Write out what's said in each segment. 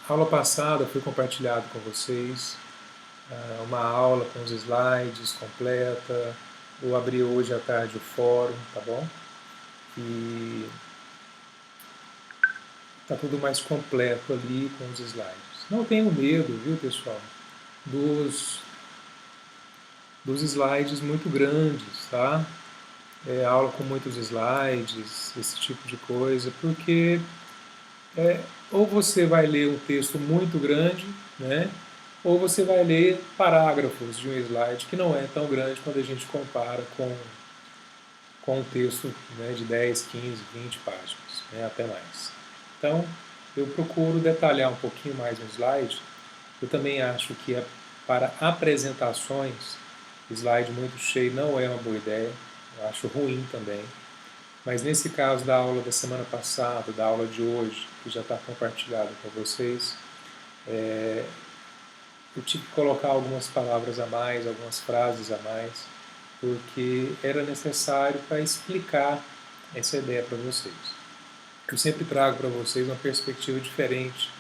Aula passada foi compartilhado com vocês uma aula com os slides completa. Eu abri hoje à tarde o fórum, tá bom? E tá tudo mais completo ali com os slides. Não tenham medo, viu, pessoal, dos slides muito grandes, tá? Aula com muitos slides, esse tipo de coisa, porque ou você vai ler um texto muito grande, né? Ou você vai ler parágrafos de um slide que não é tão grande quando a gente compara com um texto, né, de 10, 15, 20 páginas, né, até mais. Então, eu procuro detalhar um pouquinho mais no slide. Eu também acho que para apresentações, slide muito cheio não é uma boa ideia. Eu acho ruim também. Mas nesse caso da aula da semana passada, da aula de hoje, que já está compartilhado com vocês, eu tive que colocar algumas palavras a mais, algumas frases a mais, porque era necessário para explicar essa ideia para vocês. Eu sempre trago para vocês uma perspectiva diferente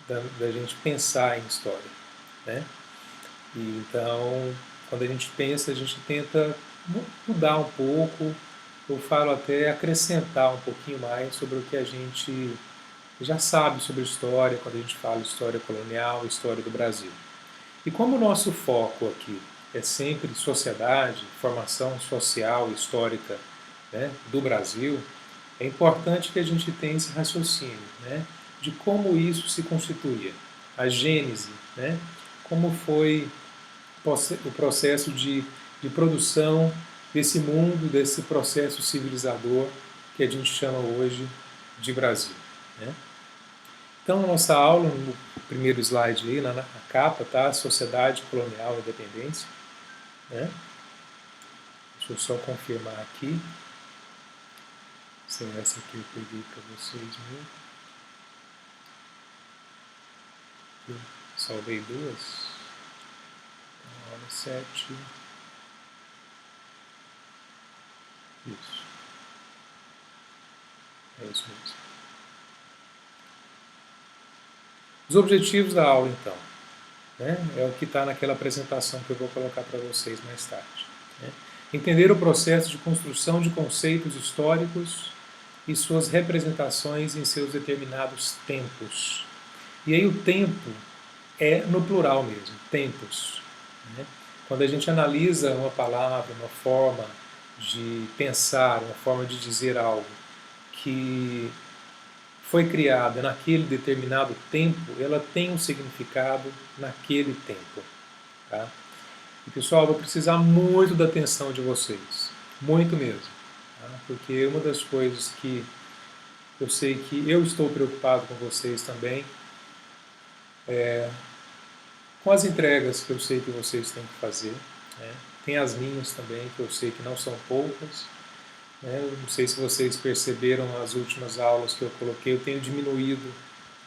da gente pensar em história, né? E então, quando a gente pensa, a gente tenta mudar um pouco, eu falo até acrescentar um pouquinho mais sobre o que a gente já sabe sobre história, quando a gente fala história colonial, história do Brasil. E como o nosso foco aqui é sempre sociedade, formação social e histórica, né, do Brasil, é importante que a gente tenha esse raciocínio, né, de como isso se constituía, a gênese, né, como foi o processo de produção desse mundo, desse processo civilizador que a gente chama hoje de Brasil, né? Então, na nossa aula, no primeiro slide aí, na capa, tá? Sociedade Colonial e Independência, né? Deixa eu só confirmar aqui se é essa aqui eu peguei para vocês mesmo. Eu salvei duas. Então, aula 7. Isso. É isso mesmo. Os objetivos da aula, então, né? É o que está naquela apresentação que eu vou colocar para vocês mais tarde. Né? Entender o processo de construção de conceitos históricos e suas representações em seus determinados tempos. E aí o tempo é no plural mesmo, tempos. Né? Quando a gente analisa uma palavra, uma forma de pensar, uma forma de dizer algo que foi criada naquele determinado tempo, ela tem um significado naquele tempo. Tá? E pessoal, eu vou precisar muito da atenção de vocês, muito mesmo, tá? Porque uma das coisas que eu sei que eu estou preocupado com vocês também, com as entregas que eu sei que vocês têm que fazer, né? Tem as minhas também, que eu sei que não são poucas, né? Eu não sei se vocês perceberam nas últimas aulas que eu coloquei, eu tenho diminuído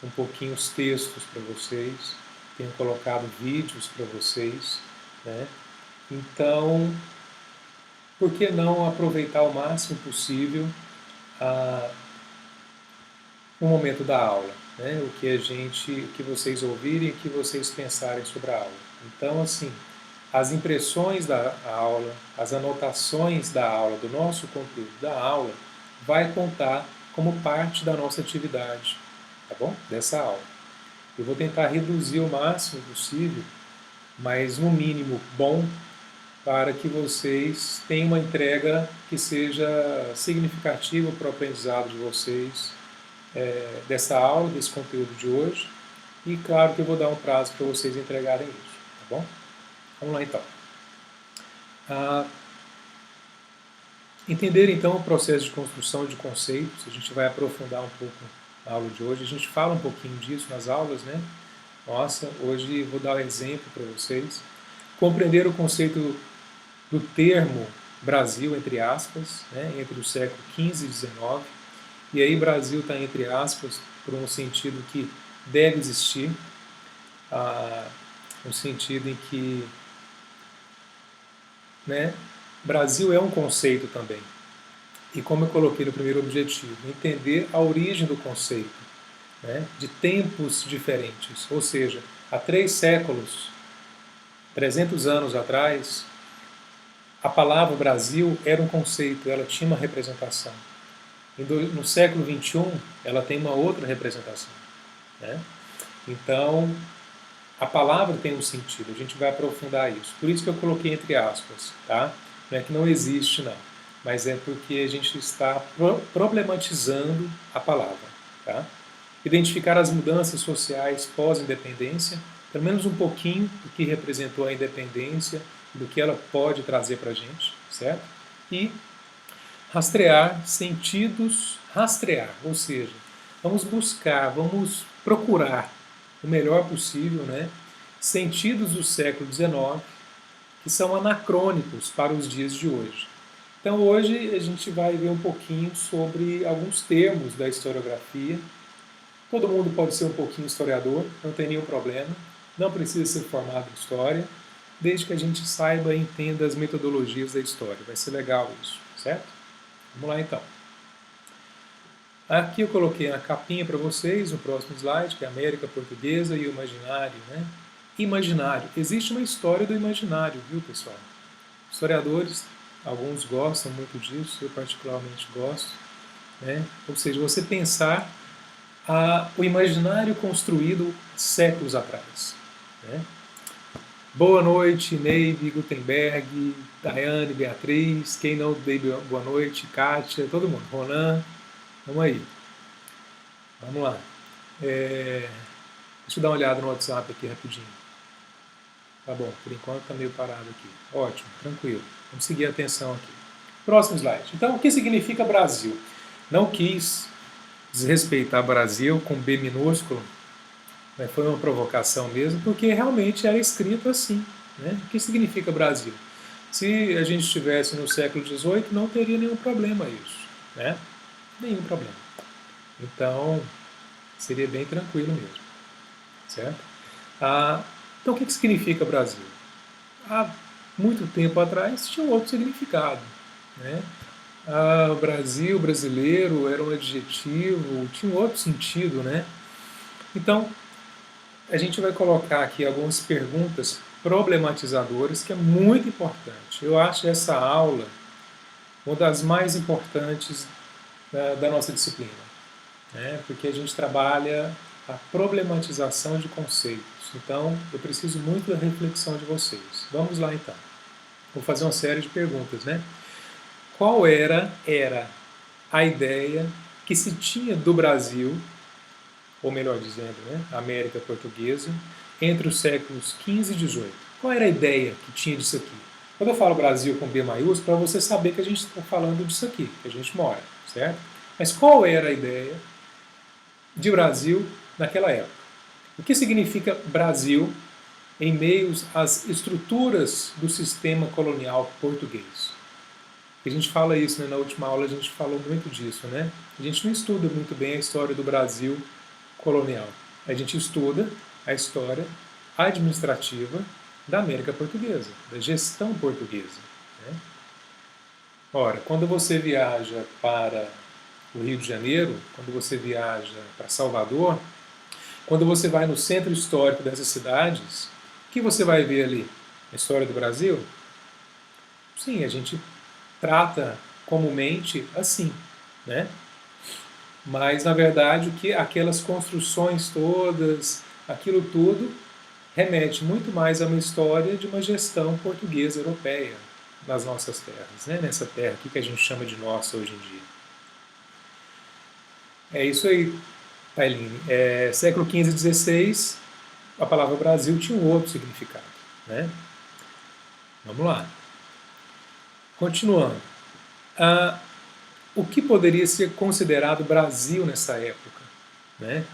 um pouquinho os textos para vocês, tenho colocado vídeos para vocês, né? Então, por que não aproveitar o máximo possível o momento da aula, né? O que vocês ouvirem, o que vocês pensarem sobre a aula. Então, assim, as impressões da aula, as anotações da aula, do nosso conteúdo da aula, vai contar como parte da nossa atividade, tá bom? Dessa aula. Eu vou tentar reduzir o máximo possível, mas no mínimo bom, para que vocês tenham uma entrega que seja significativa para o aprendizado de vocês, dessa aula, desse conteúdo de hoje. E claro que eu vou dar um prazo para vocês entregarem isso, tá bom? Vamos lá então. Entender então o processo de construção de conceitos, a gente vai aprofundar um pouco na aula de hoje, a gente fala um pouquinho disso nas aulas, né? Nossa, hoje vou dar um exemplo para vocês. Compreender o conceito do termo Brasil, entre aspas, né? Entre o século XV e XIX. E aí Brasil está entre aspas, por um sentido que deve existir, um sentido em que, né, Brasil é um conceito também. E como eu coloquei no primeiro objetivo, entender a origem do conceito. né, de tempos diferentes. Ou seja, há 3 séculos, 300 anos atrás, a palavra Brasil era um conceito, ela tinha uma representação. No século XXI, ela tem uma outra representação, né? Então, a palavra tem um sentido, a gente vai aprofundar isso. Por isso que eu coloquei entre aspas, tá? Não é que não existe, não. Mas é porque a gente está problematizando a palavra, tá? Identificar as mudanças sociais pós-independência, pelo menos um pouquinho do que representou a independência, do que ela pode trazer para a gente, certo? E rastrear sentidos, rastrear, ou seja, vamos buscar, vamos procurar o melhor possível, né, sentidos do século XIX que são anacrônicos para os dias de hoje. Então hoje a gente vai ver um pouquinho sobre alguns termos da historiografia. Todo mundo pode ser um pouquinho historiador, não tem nenhum problema, não precisa ser formado em história, desde que a gente saiba e entenda as metodologias da história. Vai ser legal isso, certo? Vamos lá então. Aqui eu coloquei a capinha para vocês, no próximo slide, que é a América Portuguesa e o Imaginário, né? Imaginário. Existe uma história do imaginário, viu, pessoal? Historiadores, alguns gostam muito disso, eu particularmente gosto, né? Ou seja, você pensar o imaginário construído séculos atrás, né? Boa noite, Neive, Gutenberg, Daiane, Beatriz, quem não dei boa noite, Kátia, todo mundo, Ronan, vamos aí. Vamos lá. Deixa eu dar uma olhada no WhatsApp aqui rapidinho. Tá bom, por enquanto está meio parado aqui. Ótimo, tranquilo. Vamos seguir a atenção aqui. Próximo slide. Então, o que significa Brasil? Não quis desrespeitar Brasil com B minúsculo, né? Foi uma provocação mesmo, porque realmente era escrito assim, né? O que significa Brasil? Se a gente estivesse no século XVIII, não teria nenhum problema isso, né? Nenhum problema. Então, seria bem tranquilo mesmo, certo? Então, o que significa Brasil? Há muito tempo atrás tinha um outro significado, né? Brasil, brasileiro, era um adjetivo, tinha um outro sentido, né? Então, a gente vai colocar aqui algumas perguntas problematizadoras, que é muito importante. Eu acho essa aula uma das mais importantes da nossa disciplina, né? Porque a gente trabalha a problematização de conceitos. Então, eu preciso muito da reflexão de vocês. Vamos lá, então. Vou fazer uma série de perguntas, né? Qual era a ideia que se tinha do Brasil, ou melhor dizendo, né, América Portuguesa, entre os séculos XV e XVIII? Qual era a ideia que tinha disso aqui? Quando eu falo Brasil com B maiúsculo, para você saber que a gente está falando disso aqui, que a gente mora, certo? Mas qual era a ideia de Brasil naquela época? O que significa Brasil em meio às estruturas do sistema colonial português? A gente fala isso, né? Na última aula a gente falou muito disso, né? A gente não estuda muito bem a história do Brasil colonial. A gente estuda a história administrativa da América Portuguesa, da gestão portuguesa, né? Ora, quando você viaja para o Rio de Janeiro, quando você viaja para Salvador, quando você vai no centro histórico dessas cidades, o que você vai ver ali? A história do Brasil? Sim, a gente trata comumente assim, né? Mas, na verdade, aquelas construções todas, aquilo tudo, remete muito mais a uma história de uma gestão portuguesa europeia nas nossas terras, né? Nessa terra aqui que a gente chama de nossa hoje em dia. É isso aí, Tailine. Século XV e XVI, a palavra Brasil tinha um outro significado, né? Vamos lá. Continuando. O que poderia ser considerado Brasil nessa época, né?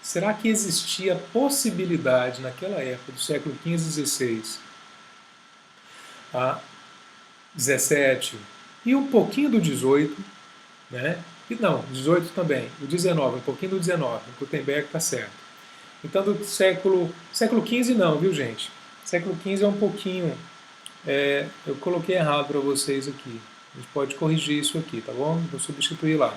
Será que existia possibilidade naquela época, do século XV e XVI, a 17 e um pouquinho do 18, né? E não, 18 também, o 19, um pouquinho do 19, o Gutenberg está certo. Então, do século XV não, viu, gente? Século XV é um pouquinho... eu coloquei errado para vocês aqui. A gente pode corrigir isso aqui, tá bom? Vou substituir lá.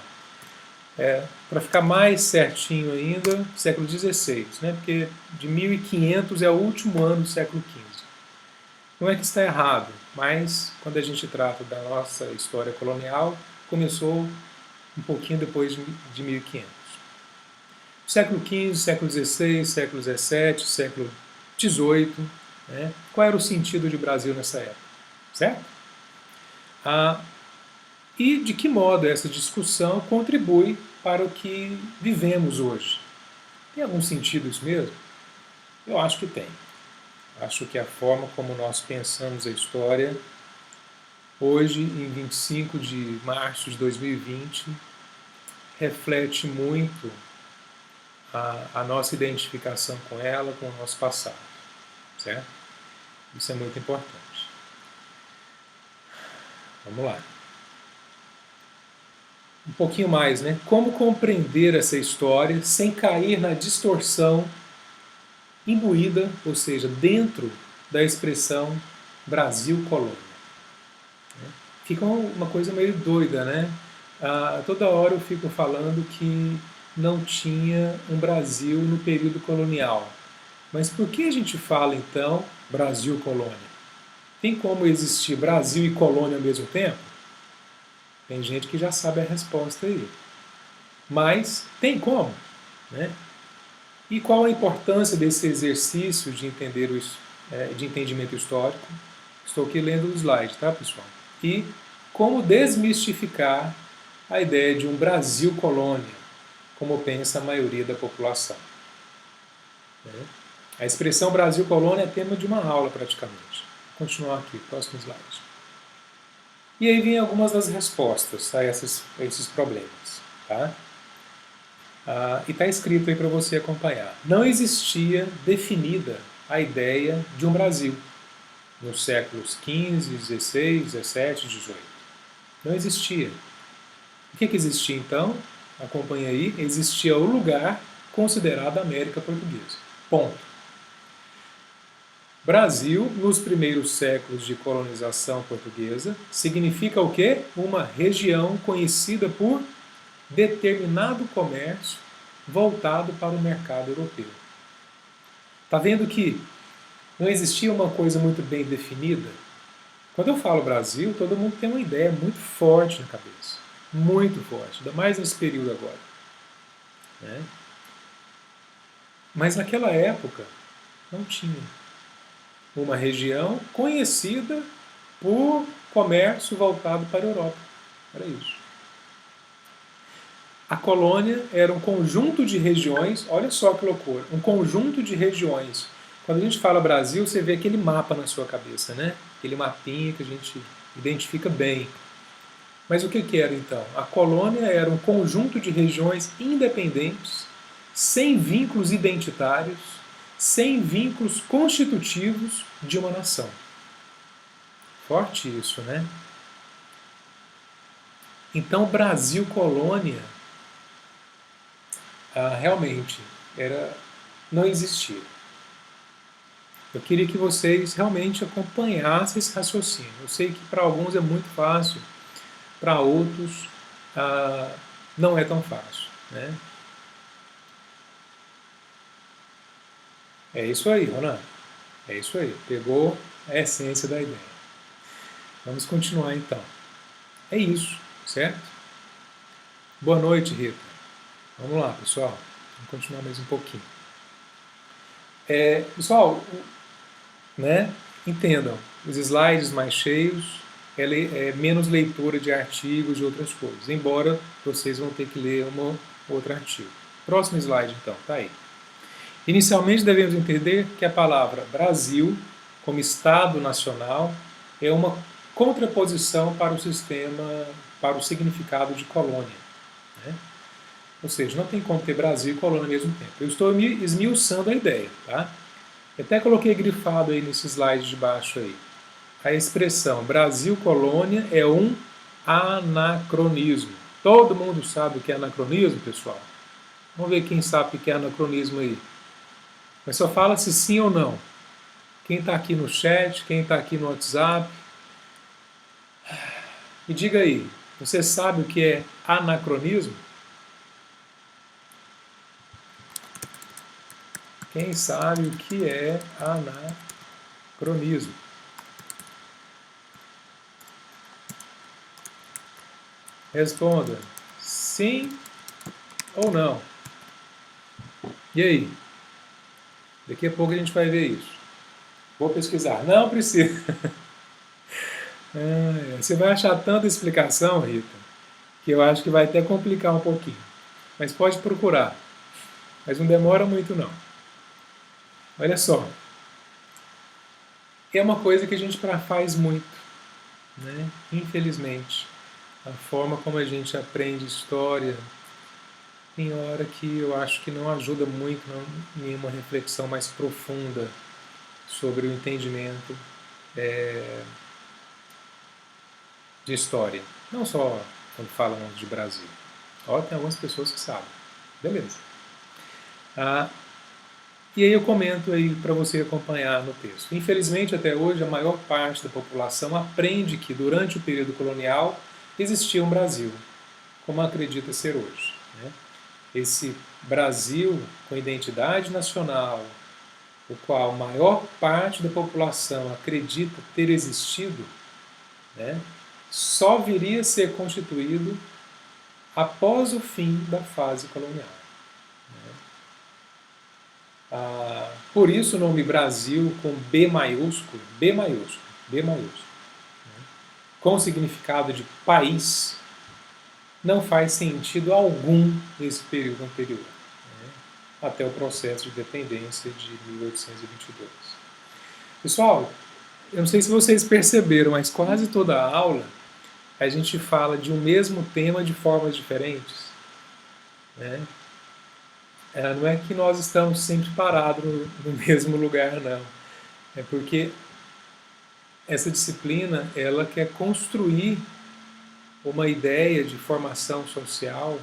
Para ficar mais certinho ainda, século XVI, né? Porque de 1500 é o último ano do século XV. Não é que está errado, mas quando a gente trata da nossa história colonial, começou um pouquinho depois de 1500. Século XV, século XVI, século XVII, século XVIII. Né? Qual era o sentido de Brasil nessa época? Certo? E de que modo essa discussão contribui para o que vivemos hoje? Tem algum sentido isso mesmo? Eu acho que tem. Acho que a forma como nós pensamos a história, hoje, em 25 de março de 2020, reflete muito a nossa identificação com ela, com o nosso passado. Certo? Isso é muito importante. Vamos lá. Um pouquinho mais, né? Como compreender essa história sem cair na distorção imbuída, ou seja, dentro da expressão Brasil colônia. Fica uma coisa meio doida, né? Toda hora eu fico falando que não tinha um Brasil no período colonial. Mas por que a gente fala, então, Brasil colônia? Tem como existir Brasil e colônia ao mesmo tempo? Tem gente que já sabe a resposta aí. Mas tem como, né? E qual a importância desse exercício de entender de entendimento histórico? Estou aqui lendo o slide, tá, pessoal? E como desmistificar a ideia de um Brasil colônia, como pensa a maioria da população. A expressão Brasil colônia é tema de uma aula, praticamente. Vou continuar aqui, próximo slide. E aí vem algumas das respostas a esses problemas. Tá? E está escrito aí para você acompanhar. Não existia definida a ideia de um Brasil nos séculos XV, XVI, XVII, XVIII. Não existia. O que existia então? Acompanha aí. Existia o lugar considerado América Portuguesa. Ponto. Brasil, nos primeiros séculos de colonização portuguesa, significa o quê? Uma região conhecida por determinado comércio voltado para o mercado europeu. Está vendo que não existia uma coisa muito bem definida? Quando eu falo Brasil, todo mundo tem uma ideia muito forte na cabeça. Muito forte, ainda mais nesse período agora. Né? Mas naquela época não tinha uma região conhecida por comércio voltado para a Europa. Era isso. A colônia era um conjunto de regiões, olha só que loucura, um conjunto de regiões. Quando a gente fala Brasil, você vê aquele mapa na sua cabeça, né? Aquele mapinha que a gente identifica bem. Mas o que era então? A colônia era um conjunto de regiões independentes, sem vínculos identitários, sem vínculos constitutivos de uma nação. Forte isso, né? Então, Brasil colônia realmente não existia. Eu queria que vocês realmente acompanhassem esse raciocínio. Eu sei que para alguns é muito fácil, para outros não é tão fácil. Né? É isso aí, Ronan. É isso aí. Pegou a essência da ideia. Vamos continuar então. É isso, certo? Boa noite, Rita. Vamos lá, pessoal. Vamos continuar mais um pouquinho. Pessoal, né, entendam, os slides mais cheios é menos leitura de artigos e outras coisas, embora vocês vão ter que ler outro artigo. Próximo slide, então, tá aí. Inicialmente devemos entender que a palavra Brasil, como Estado Nacional, é uma contraposição para o significado de colônia. Né? Ou seja, não tem como ter Brasil e colônia ao mesmo tempo. Eu estou esmiuçando a ideia. Tá? Eu até coloquei grifado aí nesse slide de baixo aí. A expressão Brasil colônia é um anacronismo. Todo mundo sabe o que é anacronismo, pessoal? Vamos ver quem sabe o que é anacronismo aí. Mas só fala se sim ou não. Quem está aqui no chat, quem está aqui no WhatsApp. Me diga aí, você sabe o que é anacronismo? Quem sabe o que é anacronismo? Responda sim ou não. E aí? Daqui a pouco a gente vai ver isso. Vou pesquisar. Não precisa. Você vai achar tanta explicação, Rita, que eu acho que vai até complicar um pouquinho. Mas pode procurar. Mas não demora muito, não. Olha só. É uma coisa que a gente faz muito, né? Infelizmente. A forma como a gente aprende história tem hora que eu acho que não ajuda muito em uma reflexão mais profunda sobre o entendimento de história. Não só quando falam de Brasil. Ó, tem algumas pessoas que sabem. Beleza. Ah, e aí eu comento aí para você acompanhar no texto. Infelizmente, até hoje, a maior parte da população aprende que durante o período colonial existia um Brasil, como acredita ser hoje. Né? Esse Brasil com identidade nacional, o qual a maior parte da população acredita ter existido, né, só viria a ser constituído após o fim da fase colonial. Por isso o nome Brasil com B maiúsculo, B maiúsculo, B maiúsculo, com o significado de país, não faz sentido algum nesse período anterior, até o processo de independência de 1822. Pessoal, eu não sei se vocês perceberam, mas quase toda a aula a gente fala de um mesmo tema de formas diferentes. Né? Não é que nós estamos sempre parados no mesmo lugar, não. É porque essa disciplina ela quer construir uma ideia de formação social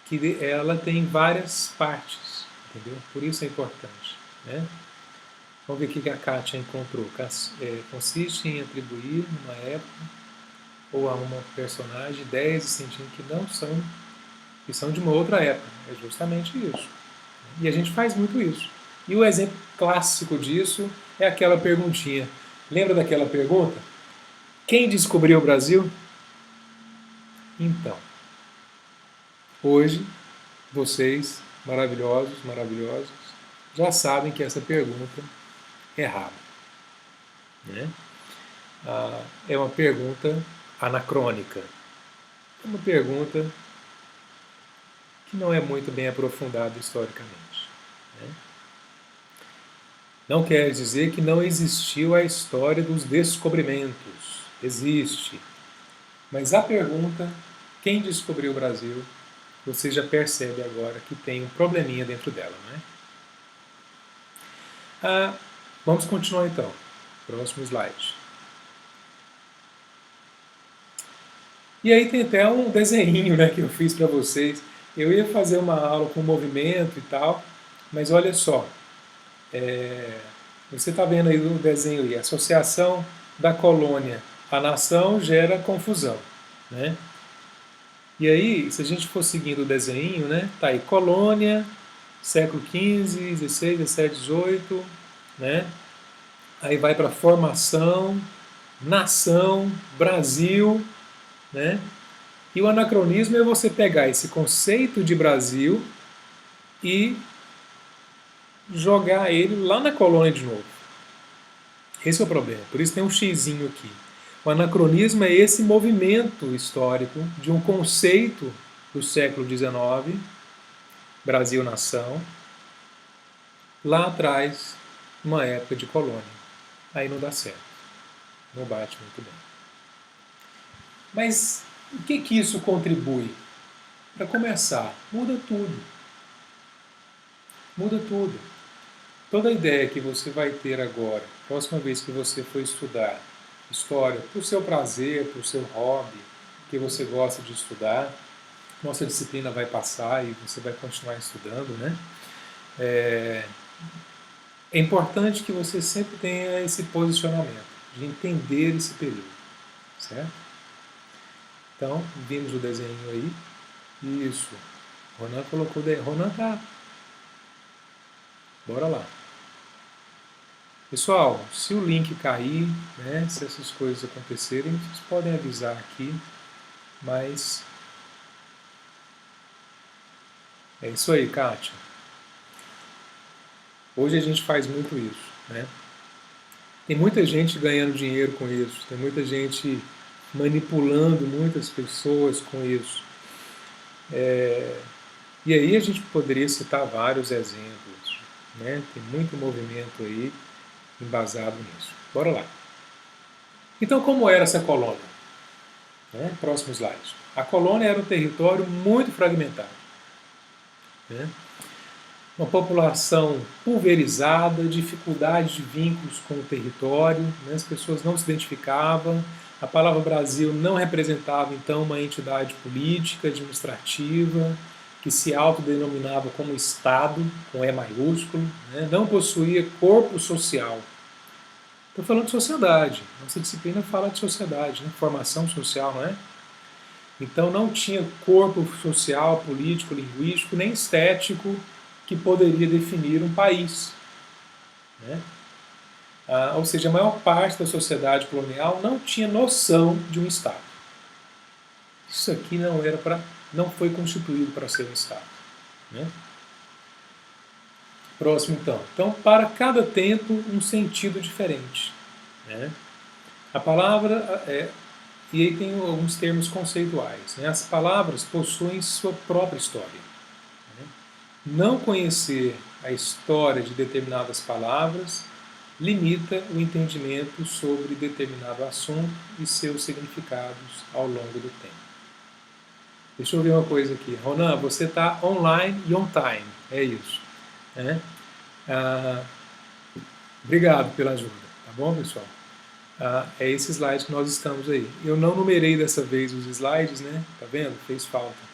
que ela tem várias partes, entendeu? Por isso é importante. Né? Vamos ver o que a Kátia encontrou. Consiste em atribuir uma época ou a uma personagem ideias e sentimentos que são de uma outra época. É justamente isso. E a gente faz muito isso. E o exemplo clássico disso é aquela perguntinha. Lembra daquela pergunta? Quem descobriu o Brasil? Então, hoje, vocês, maravilhosos, maravilhosos, já sabem que essa pergunta é errada. Né? É uma pergunta anacrônica. É uma pergunta que não é muito bem aprofundada historicamente. Né? Não quer dizer que não existiu a história dos descobrimentos. Existe. Mas a pergunta, quem descobriu o Brasil, você já percebe agora que tem um probleminha dentro dela. Né? Vamos continuar então. Próximo slide. E aí tem até um desenho, né, que eu fiz para vocês. Eu ia fazer uma aula com movimento e tal, mas olha só. Você está vendo aí o desenho aí, a associação da colônia à nação gera confusão. Né? E aí, se a gente for seguindo o desenho, né, tá aí colônia, século XV, XVI, XVII, XVIII, né? Aí vai para formação, nação, Brasil, né? E o anacronismo é você pegar esse conceito de Brasil e jogar ele lá na colônia de novo. Esse é o problema. Por isso tem um xizinho aqui. O anacronismo é esse movimento histórico de um conceito do século XIX, Brasil-nação, lá atrás, uma época de colônia. Aí não dá certo. Não bate muito bem. Mas o que isso contribui? Para começar, muda tudo. Muda tudo. Toda a ideia que você vai ter agora, próxima vez que você for estudar história, por seu prazer, por seu hobby, que você gosta de estudar, nossa disciplina vai passar e você vai continuar estudando, né? É importante que você sempre tenha esse posicionamento, de entender esse período, certo? Então, vimos o desenho aí. Isso. Ronan colocou... Ronan tá... Bora lá. Pessoal, se o link cair, né, se essas coisas acontecerem, vocês podem avisar aqui, mas é isso aí, Kátia. Hoje a gente faz muito isso, né? Tem muita gente ganhando dinheiro com isso, tem muita gente manipulando muitas pessoas com isso. E aí a gente poderia citar vários exemplos, né? Tem muito movimento aí embasado nisso. Bora lá. Então, como era essa colônia? Né? Próximo slide. A colônia era um território muito fragmentado. Né? Uma população pulverizada, dificuldade de vínculos com o território, né? As pessoas não se identificavam, a palavra Brasil não representava, então, uma entidade política, administrativa, que se autodenominava como Estado, com E maiúsculo, né? Não possuía corpo social. Estou falando de sociedade, nossa disciplina fala de sociedade, né? Formação social, não é? Então não tinha corpo social, político, linguístico, nem estético que poderia definir um país. Né? Ou seja, a maior parte da sociedade colonial não tinha noção de um Estado. Isso aqui não foi constituído para ser um Estado. Né? Próximo então. Então, para cada tempo, um sentido diferente. Né? A palavra e aí tem alguns termos conceituais. Né? As palavras possuem sua própria história. Né? Não conhecer a história de determinadas palavras limita o entendimento sobre determinado assunto e seus significados ao longo do tempo. Deixa eu ver uma coisa aqui. Ronan, você está online e on time. É isso. Né? Obrigado pela ajuda. Tá bom, pessoal? É esse slide que nós estamos aí. Eu não numerei dessa vez os slides, né? Tá vendo? Fez falta.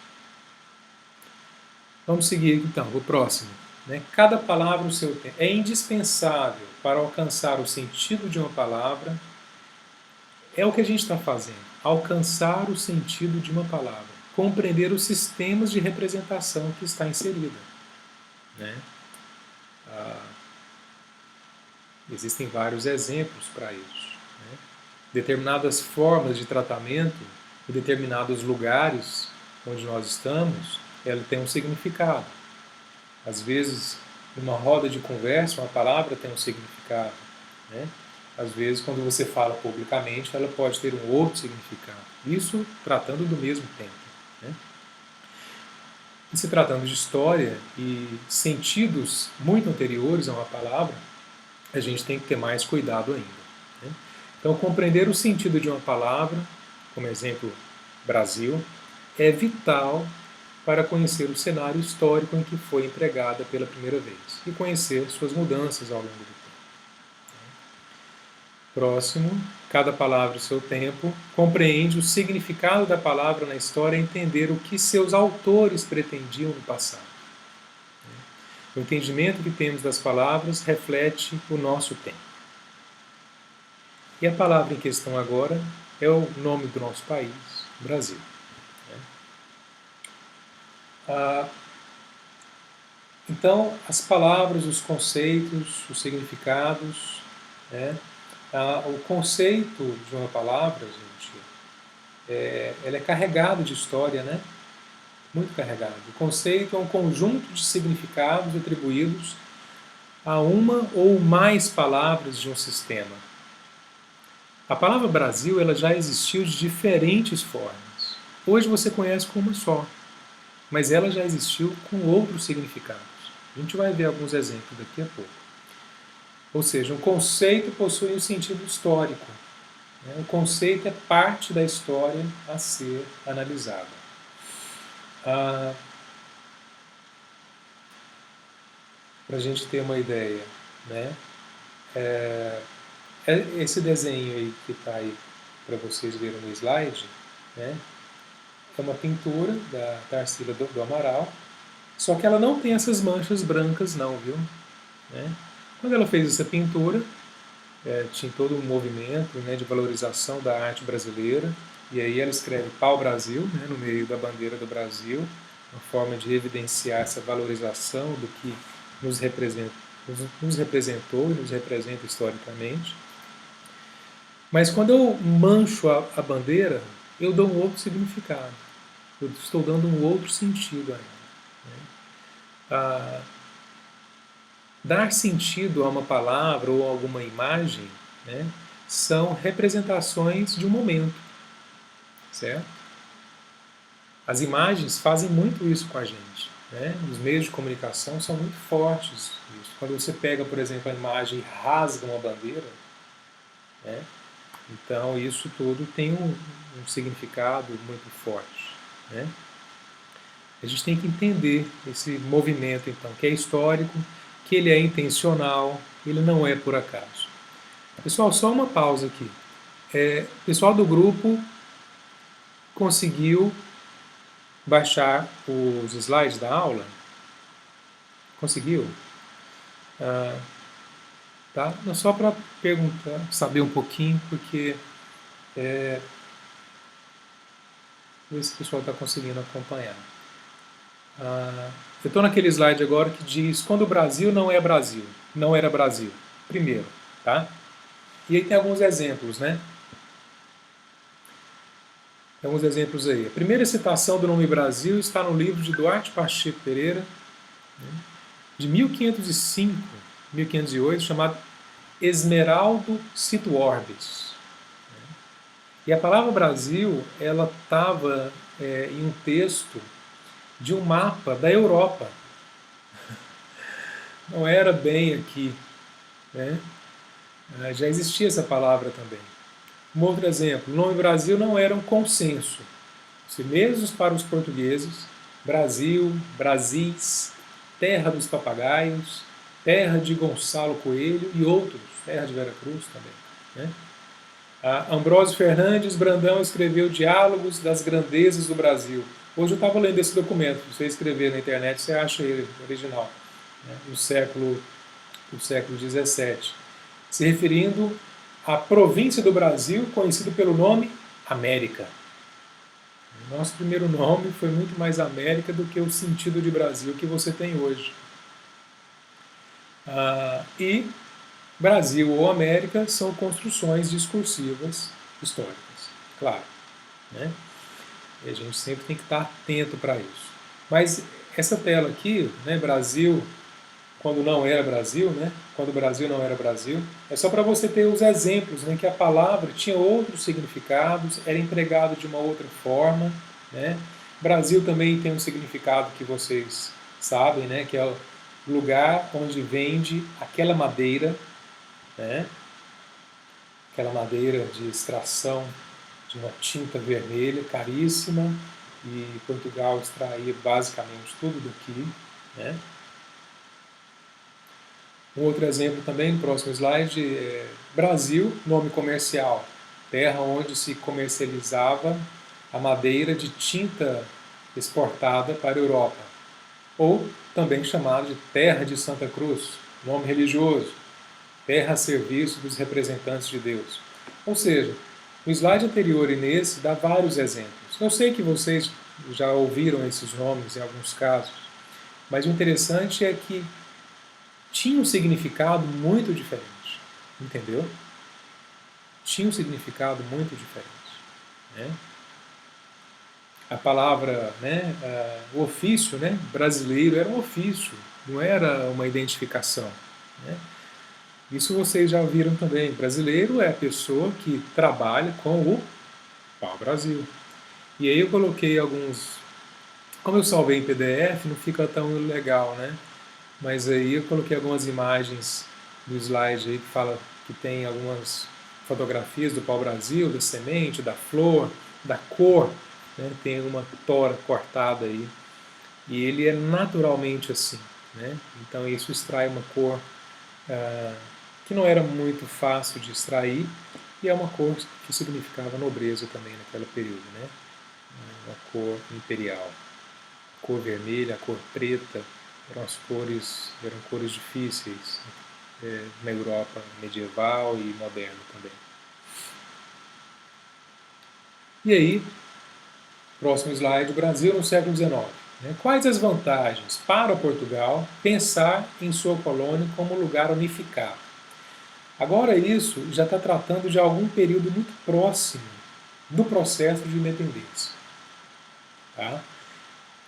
Vamos seguir aqui então, o próximo. Né? Cada palavra o seu tempo. É indispensável para alcançar o sentido de uma palavra. É o que a gente está fazendo. Alcançar o sentido de uma palavra. Compreender os sistemas de representação que está inserida. Né? Existem vários exemplos para isso. Né? Determinadas formas de tratamento em determinados lugares onde nós estamos, ela tem um significado. Às vezes, numa roda de conversa, uma palavra tem um significado. Né? Às vezes, quando você fala publicamente, ela pode ter um outro significado. Isso tratando do mesmo tempo. Né? E se tratando de história e sentidos muito anteriores a uma palavra, a gente tem que ter mais cuidado ainda. Né? Então, compreender o sentido de uma palavra, como exemplo, Brasil, é vital para conhecer o cenário histórico em que foi empregada pela primeira vez e conhecer suas mudanças ao longo do tempo. Próximo, cada palavra o seu tempo, compreende o significado da palavra na história e entender o que seus autores pretendiam no passado. O entendimento que temos das palavras reflete o nosso tempo. E a palavra em questão agora é o nome do nosso país, Brasil. Então, as palavras, os conceitos, os significados, né? O conceito de uma palavra, gente, ela é carregado de história, né? Muito carregado. O conceito é um conjunto de significados atribuídos a uma ou mais palavras de um sistema. A palavra Brasil ela já existiu de diferentes formas. Hoje você conhece com uma só, mas ela já existiu com outros significados. A gente vai ver alguns exemplos daqui a pouco. Ou seja, um conceito possui um sentido histórico. O conceito é parte da história a ser analisada. Para a gente ter uma ideia, né? Esse desenho aí que está aí para vocês verem no slide, né? É uma pintura da Tarsila do Amaral, só que ela não tem essas manchas brancas não, viu? Né? Quando ela fez essa pintura, tinha todo um movimento, né, de valorização da arte brasileira, e aí ela escreve Pau-Brasil, né, no meio da bandeira do Brasil, uma forma de evidenciar essa valorização do que nos nos representou e nos representa historicamente. Mas quando eu mancho a bandeira, eu dou um outro significado. Eu estou dando um outro sentido a ela. Né? Dar sentido a uma palavra ou a alguma imagem, né, são representações de um momento, certo? As imagens fazem muito isso com a gente. Né? Os meios de comunicação são muito fortes nisso. Quando você pega, por exemplo, a imagem e rasga uma bandeira, né, então isso tudo tem um significado muito forte. Né? A gente tem que entender esse movimento, então, que é histórico, que ele é intencional, ele não é por acaso. Pessoal, só uma pausa aqui. O pessoal do grupo conseguiu baixar os slides da aula? Conseguiu? Tá? Só para perguntar, saber um pouquinho, porque ver se o pessoal está conseguindo acompanhar. Eu estou naquele slide agora que diz quando o Brasil não é Brasil, não era Brasil. Primeiro, tá? E aí tem alguns exemplos, né? Tem alguns exemplos aí. A primeira citação do nome Brasil está no livro de Duarte Pacheco Pereira, de 1505, 1508, chamado Esmeraldo Cito Orbis. E a palavra Brasil, ela estava em um texto de um mapa da Europa. Não era bem aqui. Né? Já existia essa palavra também. Um outro exemplo, o nome Brasil não era um consenso. Se mesmo para os portugueses, Brasil, Brasis, terra dos papagaios, terra de Gonçalo Coelho e outros, terra de Veracruz também. Né? Ambrósio Fernandes Brandão escreveu Diálogos das Grandezas do Brasil. Hoje eu estava lendo esse documento, se você escrever na internet, você acha ele original, né? no século XVII, se referindo à província do Brasil, conhecida pelo nome América. Nosso primeiro nome foi muito mais América do que o sentido de Brasil que você tem hoje. E Brasil ou América são construções discursivas históricas, claro. Né? E a gente sempre tem que estar atento para isso. Mas essa tela aqui, né, Brasil, quando não era Brasil, né, quando o Brasil não era Brasil, é só para você ter os exemplos, né, que a palavra tinha outros significados, era empregado de uma outra forma. Né? Brasil também tem um significado que vocês sabem, né, que é o lugar onde vende aquela madeira, né, aquela madeira de extração de uma tinta vermelha caríssima, e Portugal extraía basicamente tudo daqui. Né? Um outro exemplo também, no próximo slide, é Brasil, nome comercial, terra onde se comercializava a madeira de tinta exportada para a Europa, ou também chamado de Terra de Santa Cruz, nome religioso, terra a serviço dos representantes de Deus. Ou seja, no slide anterior e nesse dá vários exemplos. Eu sei que vocês já ouviram esses nomes em alguns casos, mas o interessante é que tinha um significado muito diferente, entendeu? Tinha um significado muito diferente. Né? A palavra, né, o ofício, né, brasileiro era um ofício, não era uma identificação. Né? Isso vocês já ouviram também. Brasileiro é a pessoa que trabalha com o pau-brasil. E aí eu coloquei alguns... Como eu salvei em PDF, não fica tão legal, né? Mas aí eu coloquei algumas imagens no slide aí que fala que tem algumas fotografias do pau-brasil, da semente, da flor, da cor. Né? Tem uma tora cortada aí. E ele é naturalmente assim. Né? Então isso extrai uma cor que não era muito fácil de extrair, e é uma cor que significava nobreza também naquele período, né? Uma cor imperial. A cor vermelha, a cor preta, eram cores difíceis na Europa medieval e moderna também. E aí, próximo slide, Brasil no século XIX. Né? Quais as vantagens para Portugal pensar em sua colônia como lugar unificado? Agora isso já está tratando de algum período muito próximo do processo de independência. Tá?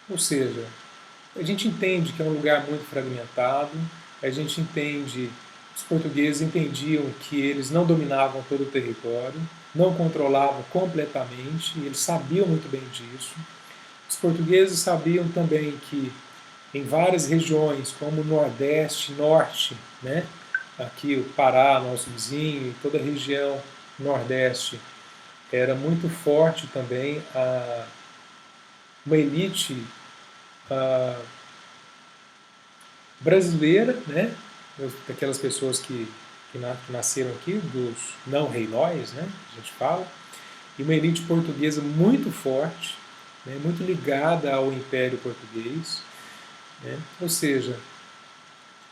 Ou seja, a gente entende que é um lugar muito fragmentado, a gente entende, os portugueses entendiam que eles não dominavam todo o território, não controlavam completamente, e eles sabiam muito bem disso. Os portugueses sabiam também que em várias regiões, como o Nordeste, Norte, né? Aqui o Pará, nosso vizinho, e toda a região Nordeste, era muito forte também uma elite brasileira, né? Daquelas pessoas que nasceram aqui, dos não reinóis, né? A gente fala, e uma elite portuguesa muito forte, né? Muito ligada ao Império Português, né? Ou seja,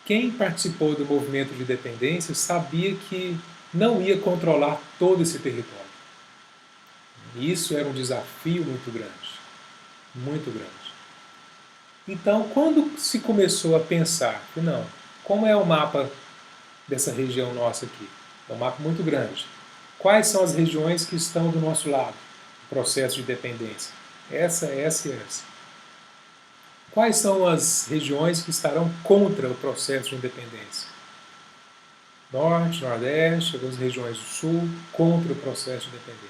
quem participou do movimento de independência sabia que não ia controlar todo esse território. E isso era um desafio muito grande, muito grande. Então, quando se começou a pensar, não, como é o mapa dessa região nossa aqui? É um mapa muito grande. Quais são as regiões que estão do nosso lado no processo de independência? Essa, essa e essa. Quais são as regiões que estarão contra o processo de independência? Norte, Nordeste, algumas regiões do Sul, contra o processo de independência.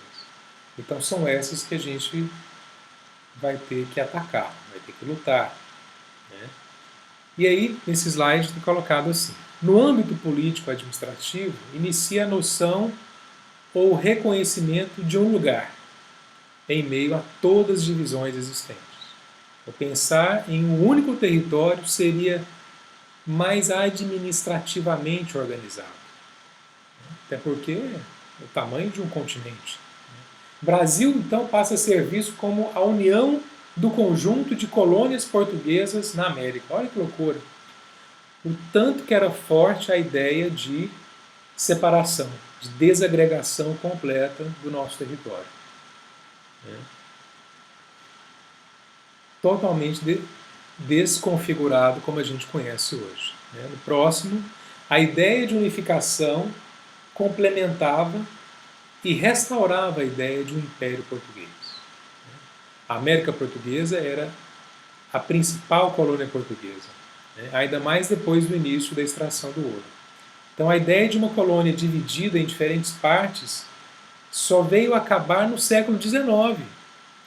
Então são essas que a gente vai ter que atacar, vai ter que lutar. Né? E aí, nesse slide está colocado assim. No âmbito político-administrativo, inicia a noção ou reconhecimento de um lugar, em meio a todas as divisões existentes. O pensar em um único território seria mais administrativamente organizado. Até porque é o tamanho de um continente. O Brasil, então, passa a ser visto como a união do conjunto de colônias portuguesas na América. Olha que loucura! O tanto que era forte a ideia de separação, de desagregação completa do nosso território. Totalmente desconfigurado como a gente conhece hoje. No próximo, a ideia de unificação complementava e restaurava a ideia de um império português. A América Portuguesa era a principal colônia portuguesa, ainda mais depois do início da extração do ouro. Então a ideia de uma colônia dividida em diferentes partes só veio acabar no século XIX.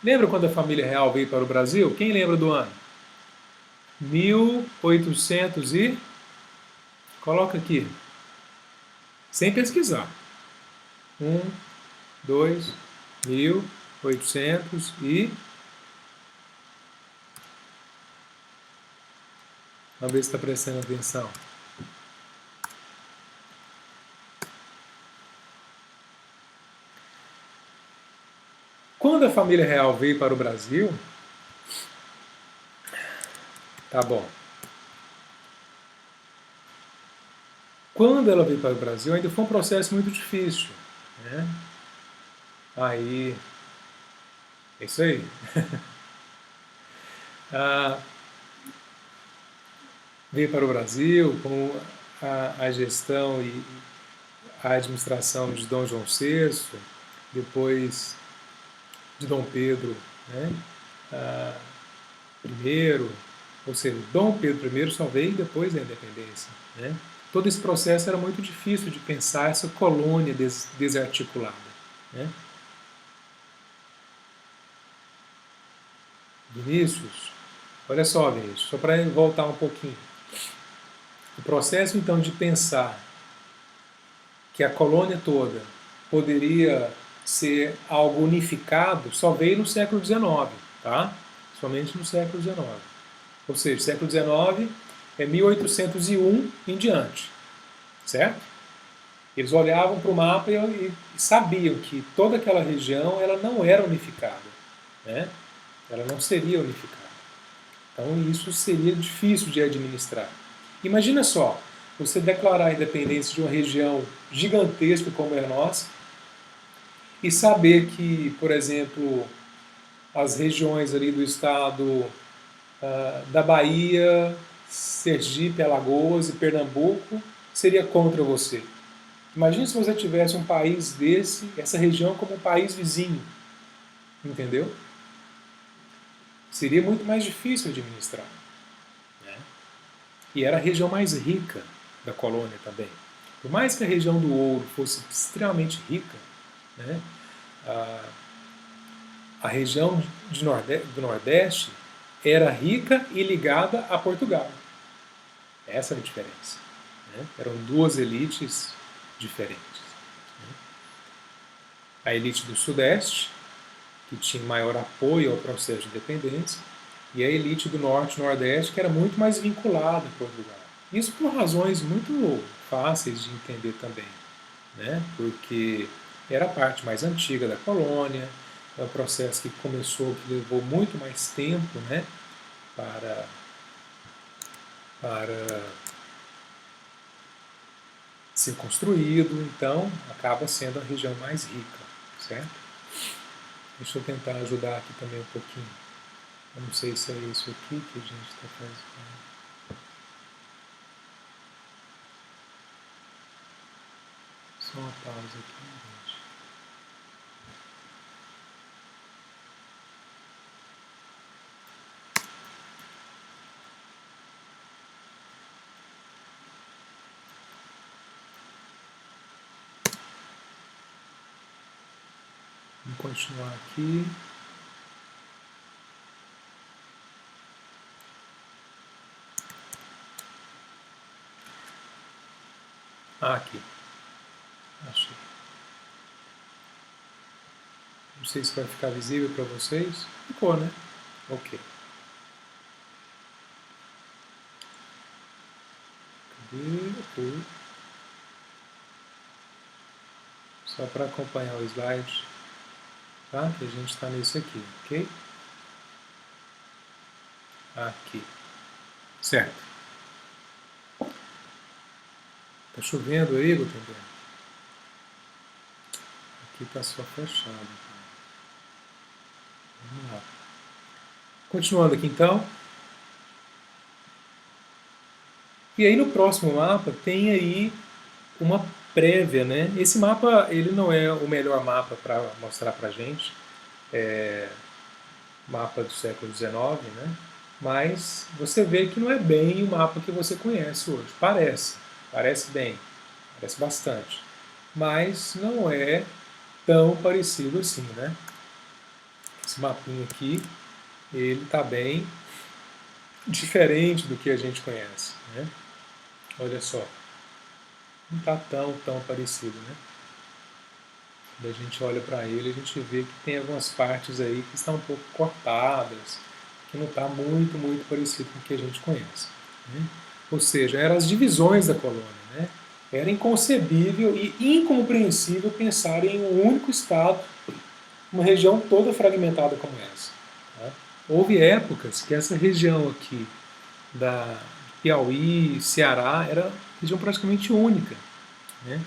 Lembra quando a família real veio para o Brasil? Quem lembra do ano? 1800 e... Coloca aqui. Sem pesquisar. 2, 1800 e... Vamos ver se está prestando atenção. Quando a família real veio para o Brasil... Tá bom. Quando ela veio para o Brasil, ainda foi um processo muito difícil. Né? Aí... É isso aí. Veio para o Brasil com a gestão e a administração de Dom João VI, depois de Dom Pedro, né, I, ou seja, Dom Pedro I só veio depois da independência. Né? Todo esse processo era muito difícil de pensar essa colônia desarticulada. Né? Vinícius, olha só, Vinícius, só para voltar um pouquinho. O processo, então, de pensar que a colônia toda poderia ser algo unificado só veio no século XIX, tá? Somente no século XIX. Ou seja, século XIX é 1801 em diante, certo? Eles olhavam para o mapa e sabiam que toda aquela região ela não era unificada, né? Ela não seria unificada. Então isso seria difícil de administrar. Imagina só, você declarar a independência de uma região gigantesca como é a nossa e saber que, por exemplo, as regiões ali do estado da Bahia, Sergipe, Alagoas e Pernambuco seria contra você. Imagine se você tivesse um país desse, essa região como um país vizinho, entendeu? Seria muito mais difícil administrar. Né? E era a região mais rica da colônia também. Por mais que a região do ouro fosse extremamente rica, né, a região do Nordeste era rica e ligada a Portugal. Essa é a diferença. Né? Eram duas elites diferentes. Né? A elite do Sudeste, que tinha maior apoio ao processo de independência, e a elite do Norte e Nordeste, que era muito mais vinculada a Portugal. Isso por razões muito fáceis de entender também, né? Porque era a parte mais antiga da colônia, é um processo que começou, que levou muito mais tempo, né, para ser construído, então acaba sendo a região mais rica, certo? Deixa eu tentar ajudar aqui também um pouquinho. Eu não sei se é isso aqui que a gente está fazendo. Só uma pausa aqui, gente. Vamos continuar aqui. Aqui. Achei. Não sei se vai ficar visível para vocês. Ficou, né? Ok. Cadê? Só para acompanhar o slide, tá? Que a gente está nesse aqui, ok? Aqui. Certo. Tá chovendo aí, Gutenberg? Aqui tá só fechado. Vamos lá. Continuando aqui então. E aí no próximo mapa tem aí uma prévia, né? Esse mapa ele não é o melhor mapa para mostrar para gente, mapa do século XIX, né? Mas você vê que não é bem o mapa que você conhece hoje. Parece bem, parece bastante, mas não é tão parecido assim, né? Esse mapinha aqui, ele está bem diferente do que a gente conhece, né? Olha só, não está tão parecido, né? Quando a gente olha para ele, a gente vê que tem algumas partes aí que estão um pouco cortadas, que não está muito parecido com o que a gente conhece. Né? Ou seja, eram as divisões da colônia. Né? Era inconcebível e incompreensível pensar em um único estado, uma região toda fragmentada como essa. Tá? Houve épocas que essa região aqui da Piauí, Ceará, era uma região praticamente única. Né?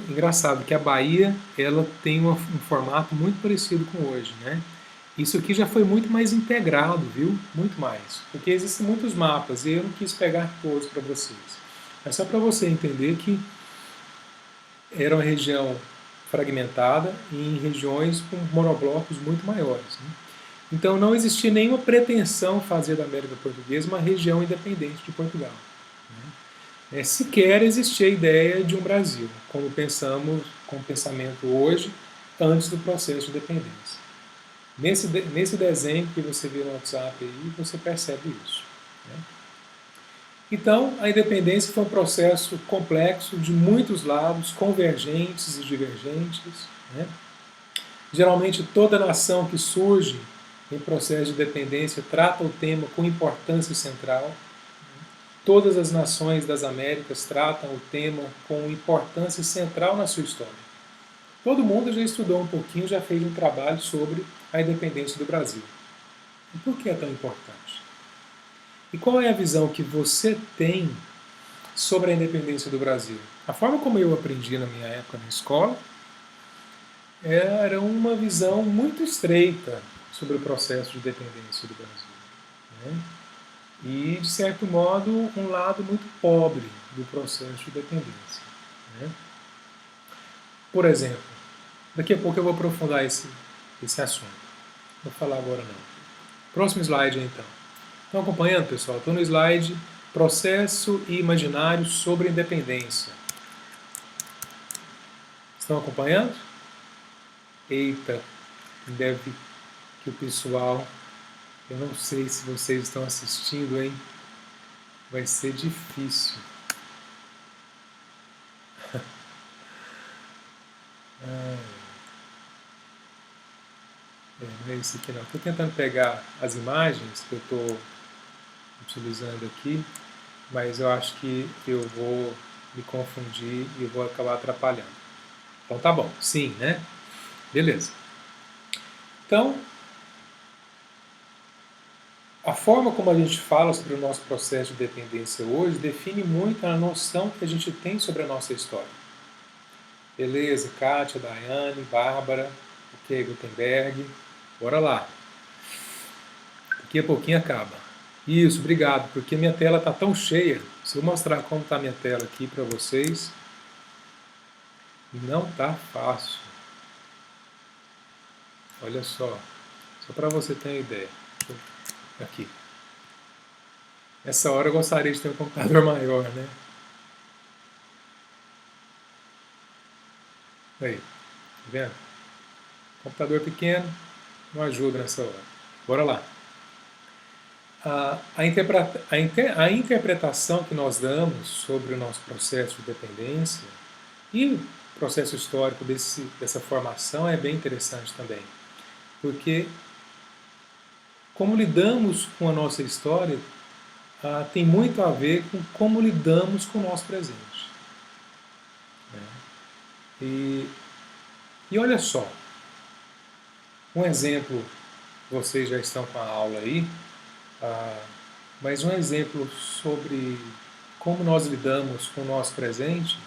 Engraçado que a Bahia ela tem um formato muito parecido com hoje, né? Isso aqui já foi muito mais integrado, viu? Muito mais. Porque existem muitos mapas e eu não quis pegar todos para vocês. É só para você entender que era uma região fragmentada em regiões com monoblocos muito maiores. Né? Então não existia nenhuma pretensão fazer da América Portuguesa uma região independente de Portugal. Sequer existia a ideia de um Brasil, como pensamos, com o pensamento hoje, antes do processo de independência. Nesse desenho que você vê no WhatsApp aí, você percebe isso. Né? Então, a independência foi um processo complexo, de muitos lados, convergentes e divergentes. Né? Geralmente, toda nação que surge em processo de independência trata o tema com importância central. Todas as nações das Américas tratam o tema com importância central na sua história. Todo mundo já estudou um pouquinho, já fez um trabalho sobre a independência do Brasil. E por que é tão importante? E qual é a visão que você tem sobre a independência do Brasil? A forma como eu aprendi na minha época na escola era uma visão muito estreita sobre o processo de independência do Brasil. né? E, de certo modo, um lado muito pobre do processo de dependência, né? Por exemplo, daqui a pouco eu vou aprofundar esse assunto. Não vou falar agora não. Próximo slide, então. Estão acompanhando, pessoal? Estou no slide Processo e Imaginário sobre Independência. Estão acompanhando? Eita, deve que o pessoal... Eu não sei se vocês estão assistindo, hein? Vai ser difícil. Não é esse aqui não. Estou tentando pegar as imagens que eu estou utilizando aqui, mas eu acho que eu vou me confundir e vou acabar atrapalhando. Então tá bom, sim, né? Beleza. Então, a forma como a gente fala sobre o nosso processo de dependência hoje define muito a noção que a gente tem sobre a nossa história. Beleza, Kátia, Daiane, Bárbara, ok, Gutenberg, bora lá. Daqui a pouquinho acaba. Isso, obrigado, porque minha tela está tão cheia. Se eu mostrar como está minha tela aqui para vocês, não está fácil. Olha só para você ter uma ideia. Aqui. Nessa hora eu gostaria de ter um computador maior, né? Aí, tá vendo? Computador pequeno não ajuda nessa hora. Bora lá. A interpretação que nós damos sobre o nosso processo de dependência e o processo histórico dessa formação é bem interessante também. Porque como lidamos com a nossa história tem muito a ver com como lidamos com o nosso presente. Né? E olha só, um exemplo, vocês já estão com a aula aí, mas um exemplo sobre como nós lidamos com o nosso presente,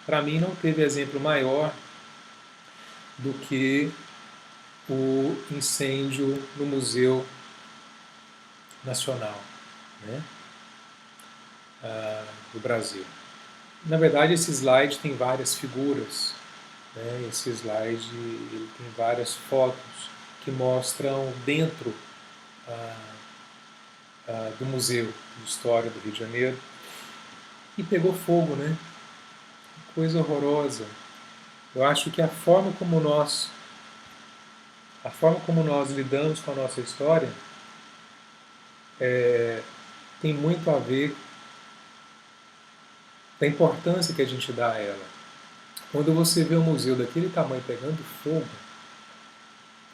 para mim não teve exemplo maior do que o incêndio no Museu Nacional, né, do Brasil. Na verdade, esse slide tem várias figuras, né, esse slide ele tem várias fotos que mostram dentro do Museu de História do Rio de Janeiro, e pegou fogo, né? Coisa horrorosa. Eu acho que a forma como nós lidamos com a nossa história tem muito a ver da importância que a gente dá a ela. Quando você vê um museu daquele tamanho pegando fogo,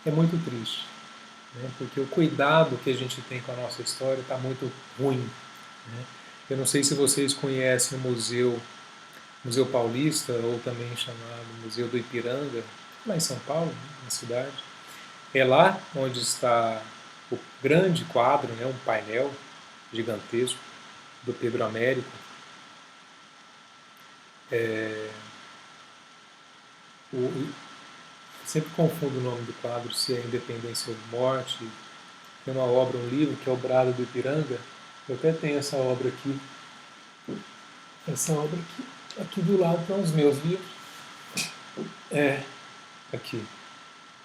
é muito triste, né? Porque o cuidado que a gente tem com a nossa história está muito ruim, né? Eu não sei se vocês conhecem o Museu Paulista, ou também chamado Museu do Ipiranga, lá em São Paulo, na cidade. É lá onde está o grande quadro, né, um painel gigantesco do Pedro Américo. Sempre confundo o nome do quadro, se é Independência ou Morte. Tem uma obra, um livro, que é O Brado do Ipiranga. Eu até tenho essa obra aqui. Essa obra aqui. Aqui do lado estão os meus livros. Aqui.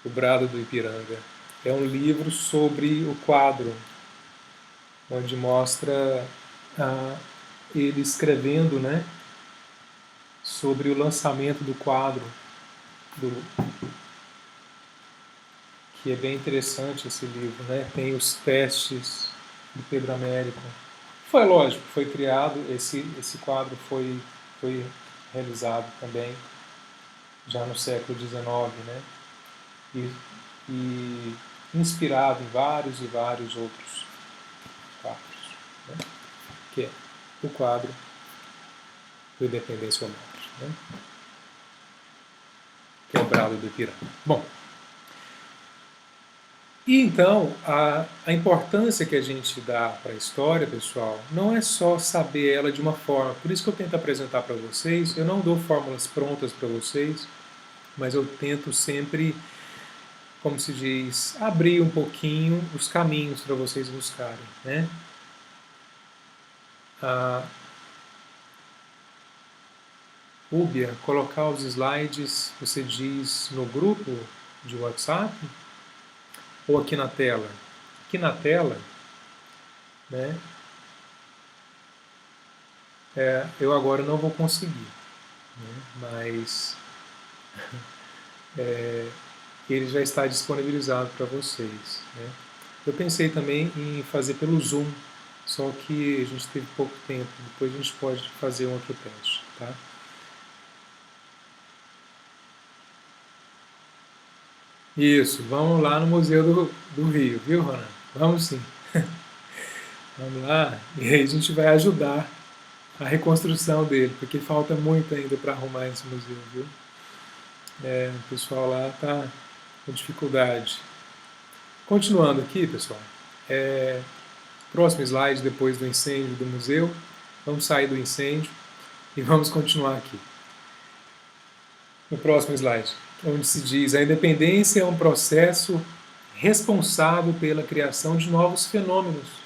O Brado do Ipiranga. É um livro sobre o quadro, onde mostra ele escrevendo, né, sobre o lançamento do quadro, que é bem interessante esse livro, né? Tem os testes do Pedro Américo. Foi lógico, foi criado, esse quadro foi realizado também já no século XIX, né? E inspirado em vários e vários outros quadros, né? Que é o quadro do Independência ou Morte, né? Que é o Brado do Ipiranga. Bom, e então, a importância que a gente dá para a história, pessoal, não é só saber ela de uma forma. Por isso que eu tento apresentar para vocês. Eu não dou fórmulas prontas para vocês, mas eu tento sempre como se diz, abrir um pouquinho os caminhos para vocês buscarem, né? A Úbia, colocar os slides, você diz no grupo de WhatsApp ou aqui na tela? Aqui na tela, né? Eu agora não vou conseguir, né? Mas ele já está disponibilizado para vocês, né? Eu pensei também em fazer pelo Zoom, só que a gente teve pouco tempo, depois a gente pode fazer um outro teste, tá? Isso, vamos lá no Museu do Rio, viu, Ronan? Vamos sim, vamos lá, e aí a gente vai ajudar a reconstrução dele, porque falta muito ainda para arrumar esse museu, viu? O pessoal lá está com dificuldade. Continuando aqui, pessoal, próximo slide depois do incêndio do museu, vamos sair do incêndio e vamos continuar aqui. No próximo slide, onde se diz: a independência é um processo responsável pela criação de novos fenômenos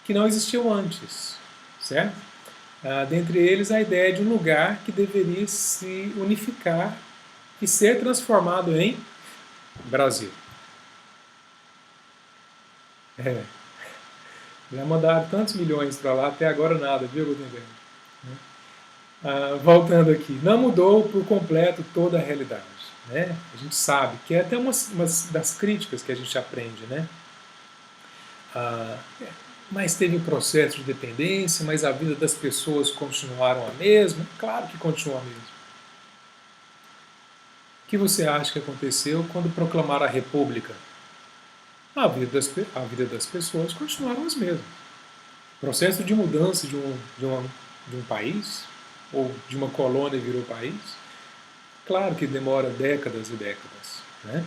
que não existiam antes, certo? Dentre eles, a ideia de um lugar que deveria se unificar e ser transformado em Brasil. Já mandaram tantos milhões para lá, até agora nada, viu, Gutenberg? Voltando aqui, não mudou por completo toda a realidade, né? A gente sabe que é até uma das críticas que a gente aprende, né? Mas teve um processo de dependência, mas a vida das pessoas continuaram a mesma? Claro que continuou a mesma. O que você acha que aconteceu quando proclamaram a República? A vida das pessoas continuaram as mesmas. O processo de mudança de um país, ou de uma colônia virou país, claro que demora décadas e décadas, né?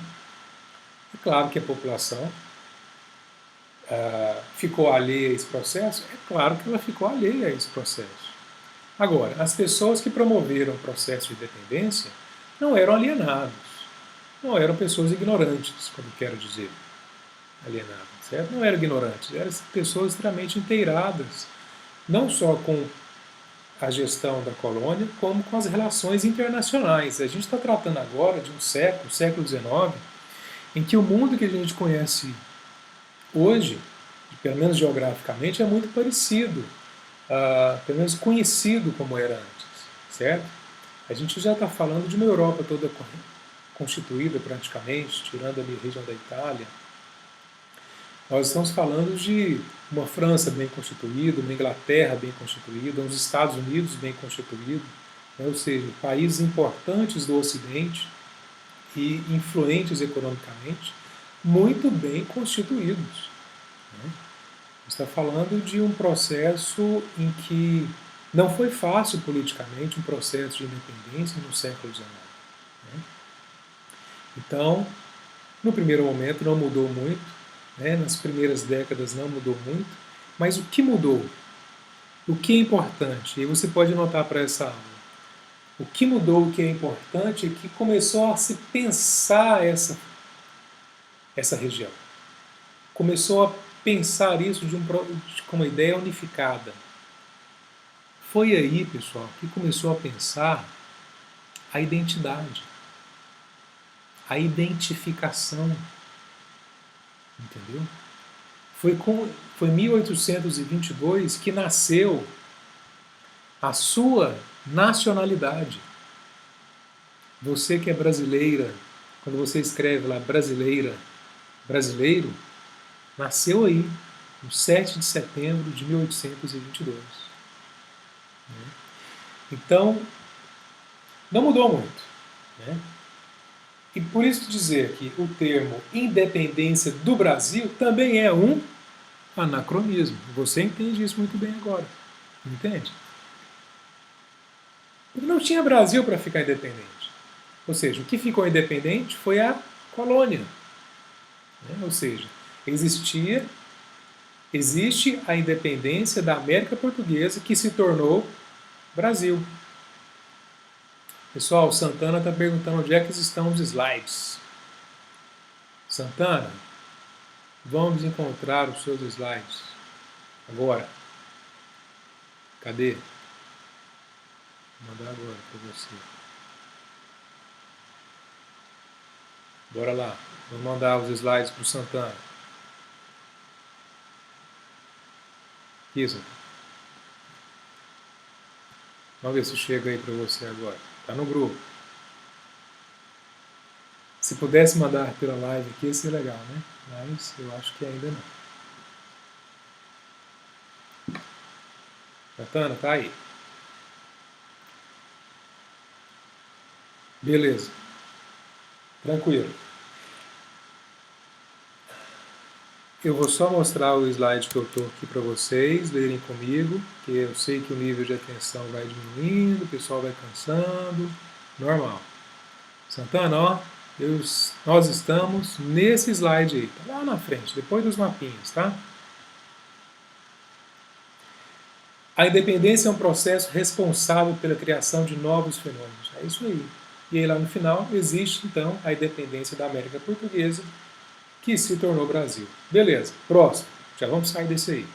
É claro que a população ficou alheia a esse processo? É claro que ela ficou alheia a esse processo. Agora, as pessoas que promoveram o processo de dependência não eram alienados, não eram pessoas ignorantes, como quero dizer, alienadas, certo? Não eram ignorantes, eram pessoas extremamente inteiradas, não só com a gestão da colônia, como com as relações internacionais. A gente está tratando agora de um século, século XIX, em que o mundo que a gente conhece hoje, pelo menos geograficamente, é muito parecido, pelo menos conhecido como era antes, certo? A gente já está falando de uma Europa toda constituída praticamente, tirando ali a região da Itália. Nós estamos falando de uma França bem constituída, uma Inglaterra bem constituída, uns Estados Unidos bem constituídos, né? Ou seja, países importantes do Ocidente e influentes economicamente, muito bem constituídos, né? Está falando de um processo em que não foi fácil politicamente, um processo de independência no século XIX. Né? Então, no primeiro momento não mudou muito, né? Nas primeiras décadas não mudou muito, mas o que mudou? O que é importante? E você pode notar para essa aula. O que mudou, o que é importante, é que começou a se pensar essa região. Começou a pensar isso com uma ideia unificada. Foi aí, pessoal, que começou a pensar a identidade, a identificação. Entendeu? Foi em 1822 que nasceu a sua nacionalidade. Você que é brasileira, quando você escreve lá brasileira, brasileiro, nasceu aí, no 7 de setembro de 1822. Então, não mudou muito, né? E por isso dizer que o termo independência do Brasil também é um anacronismo. Você entende isso muito bem agora. Entende? Não tinha Brasil para ficar independente. Ou seja, o que ficou independente foi a colônia. Né? Ou seja, existe a independência da América Portuguesa que se tornou Brasil. Pessoal, Santana está perguntando onde é que estão os slides. Santana, vamos encontrar os seus slides. Agora. Cadê? Vou mandar agora para você. Bora lá. Vou mandar os slides para o Santana. Isso. Vamos ver se chega aí para você agora. Tá no grupo. Se pudesse mandar pela live aqui, ia ser legal, né? Mas eu acho que ainda não. Santana, tá aí. Beleza. Tranquilo. Eu vou só mostrar o slide que eu estou aqui para vocês lerem comigo, que eu sei que o nível de atenção vai diminuindo, o pessoal vai cansando, normal. Santana, ó, nós estamos nesse slide aí, tá lá na frente, depois dos mapinhas, tá? A independência é um processo responsável pela criação de novos fenômenos. É isso aí. E aí lá no final existe então a independência da América Portuguesa, que se tornou Brasil. Beleza, próximo. Já vamos sair desse aí.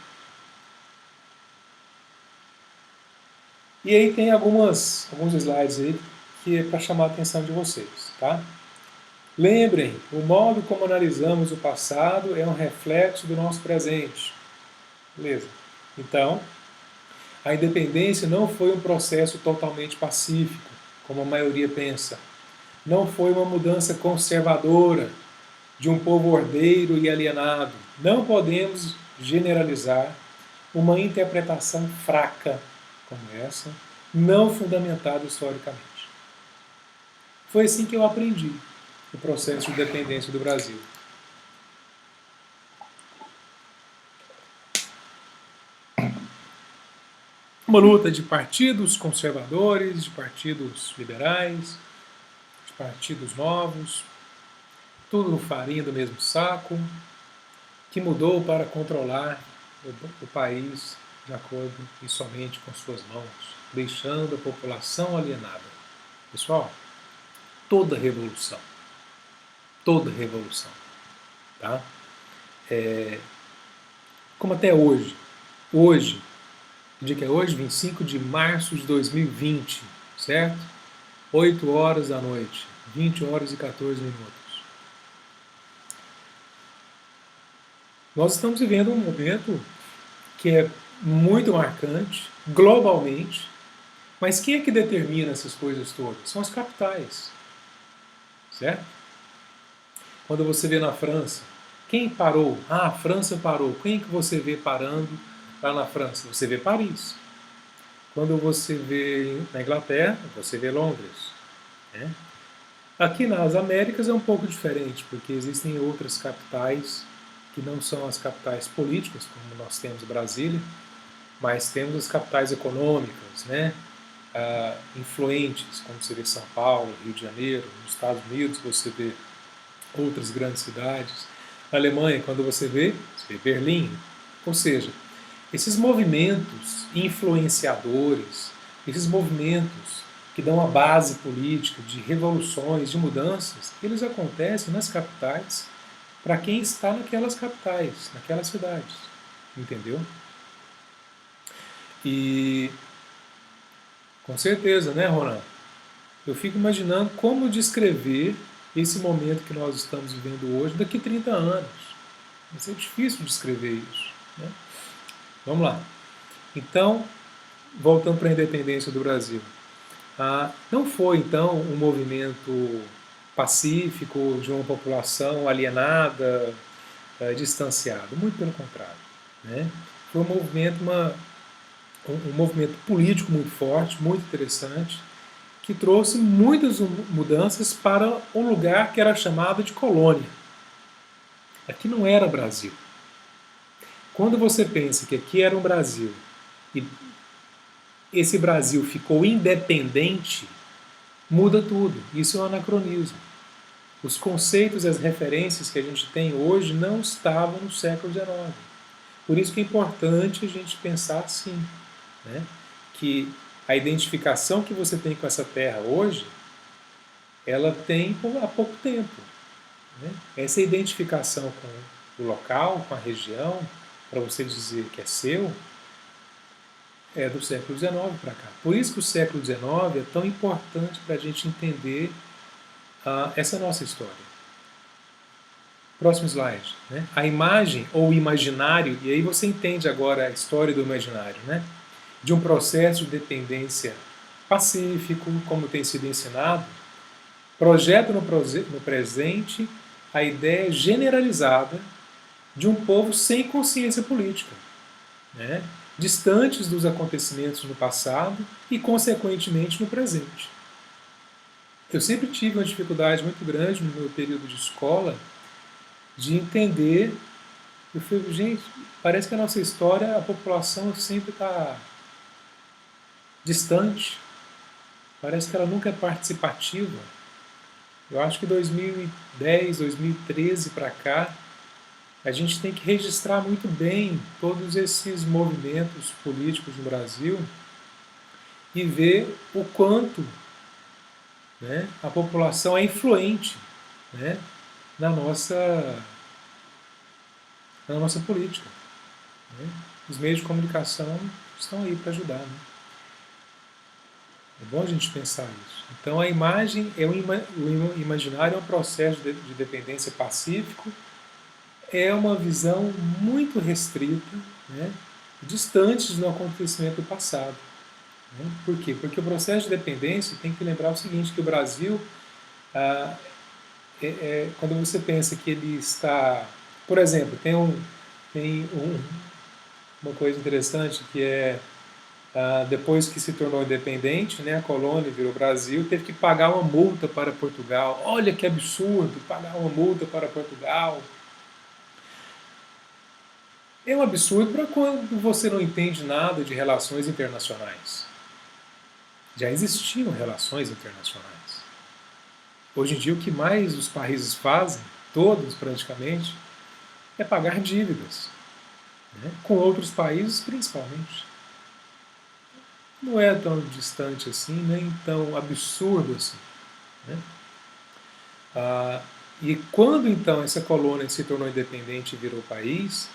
E aí tem alguns slides aí que é para chamar a atenção de vocês, tá? Lembrem, o modo como analisamos o passado é um reflexo do nosso presente. Beleza. Então, a independência não foi um processo totalmente pacífico, como a maioria pensa. Não foi uma mudança conservadora de um povo ordeiro e alienado. Não podemos generalizar uma interpretação fraca como essa, não fundamentada historicamente. Foi assim que eu aprendi o processo de independência do Brasil. Uma luta de partidos conservadores, de partidos liberais, de partidos novos, tudo farinha do mesmo saco, que mudou para controlar o país de acordo e somente com suas mãos, deixando a população alienada. Pessoal, toda revolução, tá? Como até hoje, que dia que é hoje? 25 de março de 2020, certo? 8 horas da noite, 20 horas e 14 minutos. Nós estamos vivendo um momento que é muito marcante, globalmente, mas quem é que determina essas coisas todas? São as capitais, certo? Quando você vê na França, quem parou? Ah, a França parou. Quem é que você vê parando lá na França? Você vê Paris. Quando você vê na Inglaterra, você vê Londres. Né? Aqui nas Américas é um pouco diferente, porque existem outras capitais que não são as capitais políticas, como nós temos Brasília, mas temos as capitais econômicas, né? Influentes, como você vê São Paulo, Rio de Janeiro, nos Estados Unidos você vê outras grandes cidades. Na Alemanha, quando você vê Berlim. Ou seja, esses movimentos influenciadores, esses movimentos que dão a base política de revoluções, de mudanças, eles acontecem nas capitais para quem está naquelas capitais, naquelas cidades. Entendeu? E com certeza, né, Ronan? Eu fico imaginando como descrever esse momento que nós estamos vivendo hoje daqui a 30 anos. Vai ser difícil descrever isso. Né? Vamos lá. Então, voltando para a independência do Brasil. Não foi, então, um movimento pacífico de uma população alienada, distanciada. Muito pelo contrário. Né? Foi um movimento político muito forte, muito interessante, que trouxe muitas mudanças para um lugar que era chamado de colônia. Aqui não era Brasil. Quando você pensa que aqui era um Brasil e esse Brasil ficou independente, muda tudo. Isso é um anacronismo. Os conceitos e as referências que a gente tem hoje não estavam no século XIX. Por isso que é importante a gente pensar assim, né? Que a identificação que você tem com essa terra hoje, ela tem há pouco tempo. né? Essa identificação com o local, com a região, para você dizer que é seu, é do século XIX para cá. Por isso que o século XIX é tão importante para a gente entender essa nossa história. Próximo slide. Né? A imagem ou o imaginário, e aí você entende agora a história do imaginário, né? De um processo de dependência pacífico, como tem sido ensinado, projeta no presente a ideia generalizada de um povo sem consciência política, né? Distantes dos acontecimentos no passado e, consequentemente, no presente. Eu sempre tive uma dificuldade muito grande no meu período de escola de entender. Eu falei, gente, parece que a nossa história, a população sempre está distante, parece que ela nunca é participativa. Eu acho que 2010, 2013 para cá, a gente tem que registrar muito bem todos esses movimentos políticos no Brasil e ver o quanto, né, a população é influente, né, na nossa política. Né? Os meios de comunicação estão aí para ajudar. Né? É bom a gente pensar isso. Então a imagem, o imaginário é um processo de dependência pacífico, é uma visão muito restrita, né, distante do acontecimento do passado. Né? Por quê? Porque o processo de dependência tem que lembrar o seguinte, que o Brasil, quando você pensa que ele está... Por exemplo, uma coisa interessante que é, depois que se tornou independente, né, a colônia virou Brasil, teve que pagar uma multa para Portugal. Olha que absurdo, pagar uma multa para Portugal. É um absurdo para quando você não entende nada de relações internacionais. Já existiam relações internacionais. Hoje em dia, o que mais os países fazem, todos praticamente, é pagar dívidas, né? Com outros países principalmente. Não é tão distante assim, nem tão absurdo assim. Né? E quando então essa colônia se tornou independente e virou país,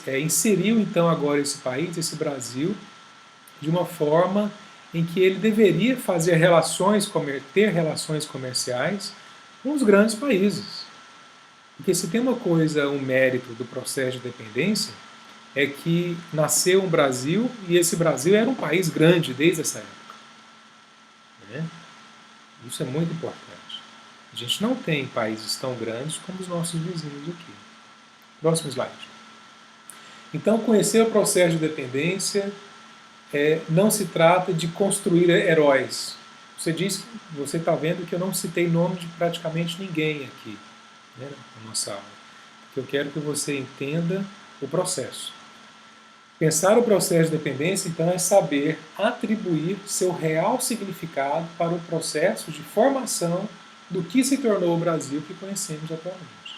inseriu então agora esse país, esse Brasil, de uma forma em que ele deveria ter relações comerciais com os grandes países. Porque se tem uma coisa, um mérito do processo de independência, é que nasceu um Brasil e esse Brasil era um país grande desde essa época. Né? Isso é muito importante. A gente não tem países tão grandes como os nossos vizinhos aqui. Próximo slide. Então, conhecer o processo de dependência não se trata de construir heróis. Você está vendo que eu não citei nome de praticamente ninguém aqui, né, na nossa aula. Porque eu quero que você entenda o processo. Pensar o processo de dependência, então, é saber atribuir seu real significado para o processo de formação do que se tornou o Brasil que conhecemos atualmente.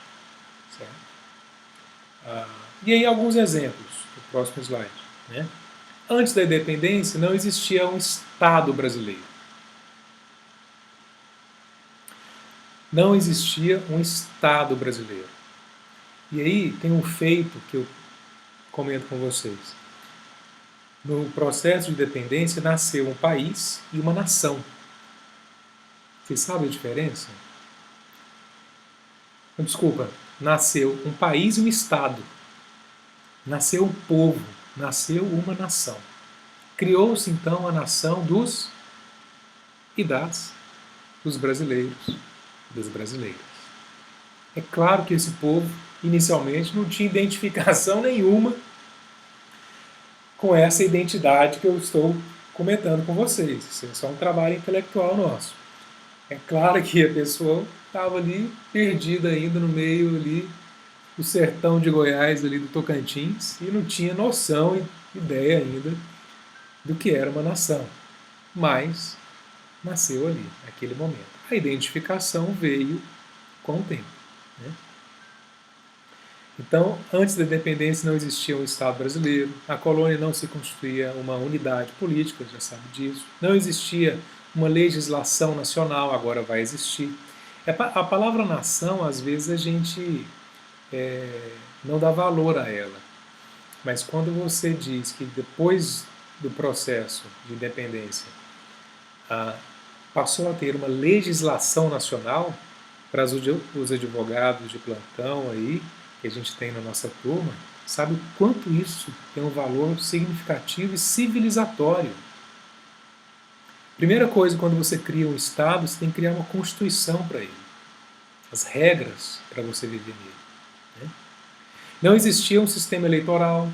Certo? E aí alguns exemplos, no próximo slide. Né? Antes da independência não existia um Estado brasileiro. Não existia um Estado brasileiro. E aí tem um feito que eu comento com vocês. No processo de independência nasceu um país e uma nação. Vocês sabem a diferença? Desculpa, nasceu um país e um Estado. Nasceu um povo, nasceu uma nação. Criou-se então a nação dos e das, dos brasileiros, das brasileiras. É claro que esse povo, inicialmente, não tinha identificação nenhuma com essa identidade que eu estou comentando com vocês. Isso é só um trabalho intelectual nosso. É claro que a pessoa estava ali perdida ainda no meio ali do sertão de Goiás, ali do Tocantins, e não tinha noção e ideia ainda do que era uma nação. Mas nasceu ali, naquele momento. A identificação veio com o tempo. Né? Então, antes da independência não existia um Estado brasileiro, a colônia não se constituía uma unidade política, já sabe disso, não existia uma legislação nacional, agora vai existir. A palavra nação, às vezes, a gente não dá valor a ela. Mas quando você diz que depois do processo de independência passou a ter uma legislação nacional para os advogados de plantão aí, que a gente tem na nossa turma, sabe o quanto isso tem um valor significativo e civilizatório. Primeira coisa, quando você cria um Estado, você tem que criar uma Constituição para ele. As regras para você viver nele. Né? Não existia um sistema eleitoral,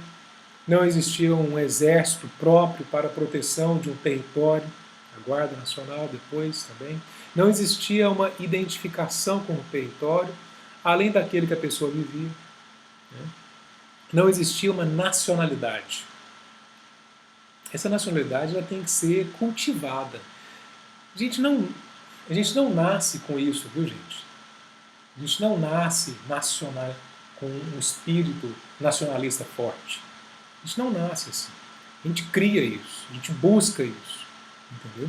não existia um exército próprio para a proteção de um território, a Guarda Nacional depois também. Não existia uma identificação com o território, além daquele que a pessoa vivia. Né? Não existia uma nacionalidade. Essa nacionalidade ela tem que ser cultivada. A gente não nasce com isso, viu, gente? A gente não nasce nacional, com um espírito nacionalista forte. A gente não nasce assim. A gente cria isso, a gente busca isso. Entendeu?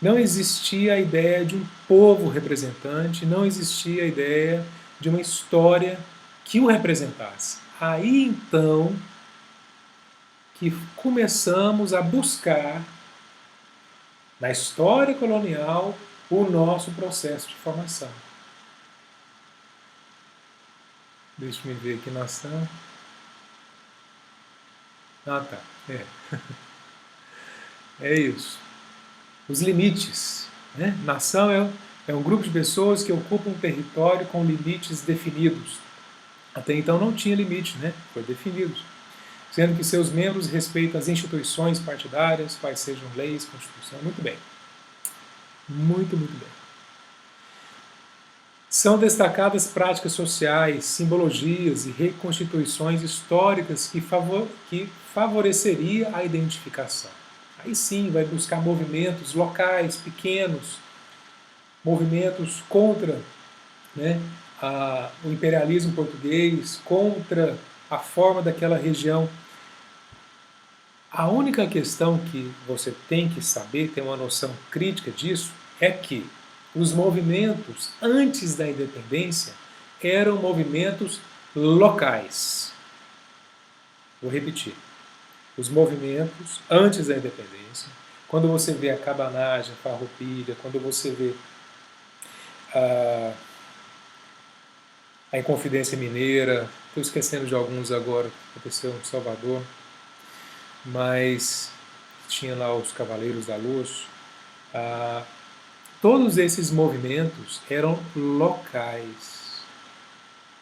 Não existia a ideia de um povo representante, não existia a ideia de uma história que o representasse. Aí então que começamos a buscar na história colonial o nosso processo de formação. Deixa eu ver aqui nação. Ah, tá. É isso. Os limites. Né? Nação é um grupo de pessoas que ocupam um território com limites definidos. Até então não tinha limite, né? Foi definido. Sendo que seus membros respeitam as instituições partidárias, quais sejam leis, constituição. Muito bem. Muito, muito bem. São destacadas práticas sociais, simbologias e reconstituições históricas que favoreceria a identificação. Aí sim, vai buscar movimentos locais, pequenos, movimentos contra, né, o imperialismo português, contra a forma daquela região. A única questão que você tem que saber, ter uma noção crítica disso, é que os movimentos antes da independência eram movimentos locais. Vou repetir. Os movimentos antes da independência, quando você vê a cabanagem, a farroupilha, quando você vê a Inconfidência Mineira, estou esquecendo de alguns agora, que aconteceu em Salvador, mas tinha lá os Cavaleiros da Luz. Todos esses movimentos eram locais.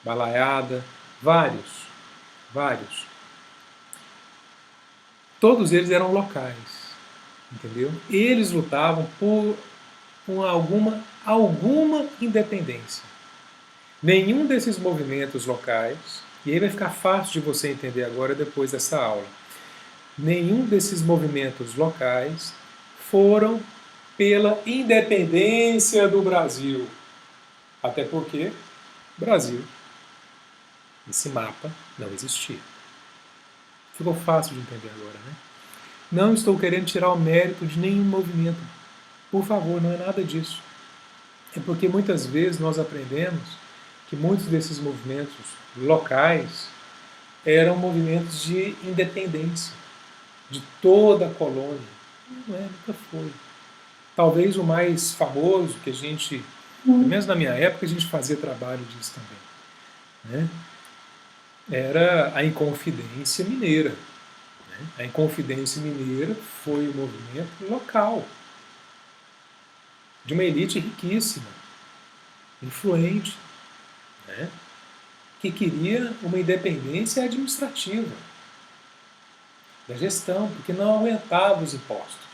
Balaiada, vários. Todos eles eram locais, entendeu? Eles lutavam por alguma independência. Nenhum desses movimentos locais, e aí vai ficar fácil de você entender agora depois dessa aula, nenhum desses movimentos locais foram pela independência do Brasil. Até porque Brasil, esse mapa, não existia. Ficou fácil de entender agora, né? Não estou querendo tirar o mérito de nenhum movimento. Por favor, não é nada disso. É porque muitas vezes nós aprendemos que muitos desses movimentos locais eram movimentos de independência de toda a colônia. Não é, nunca foi. Talvez o mais famoso que a gente, pelo menos na minha época, a gente fazia trabalho disso também, né? Era a Inconfidência Mineira. Né? A Inconfidência Mineira foi um movimento local, de uma elite riquíssima, influente, né? Que queria uma independência administrativa da gestão, porque não aguentava os impostos.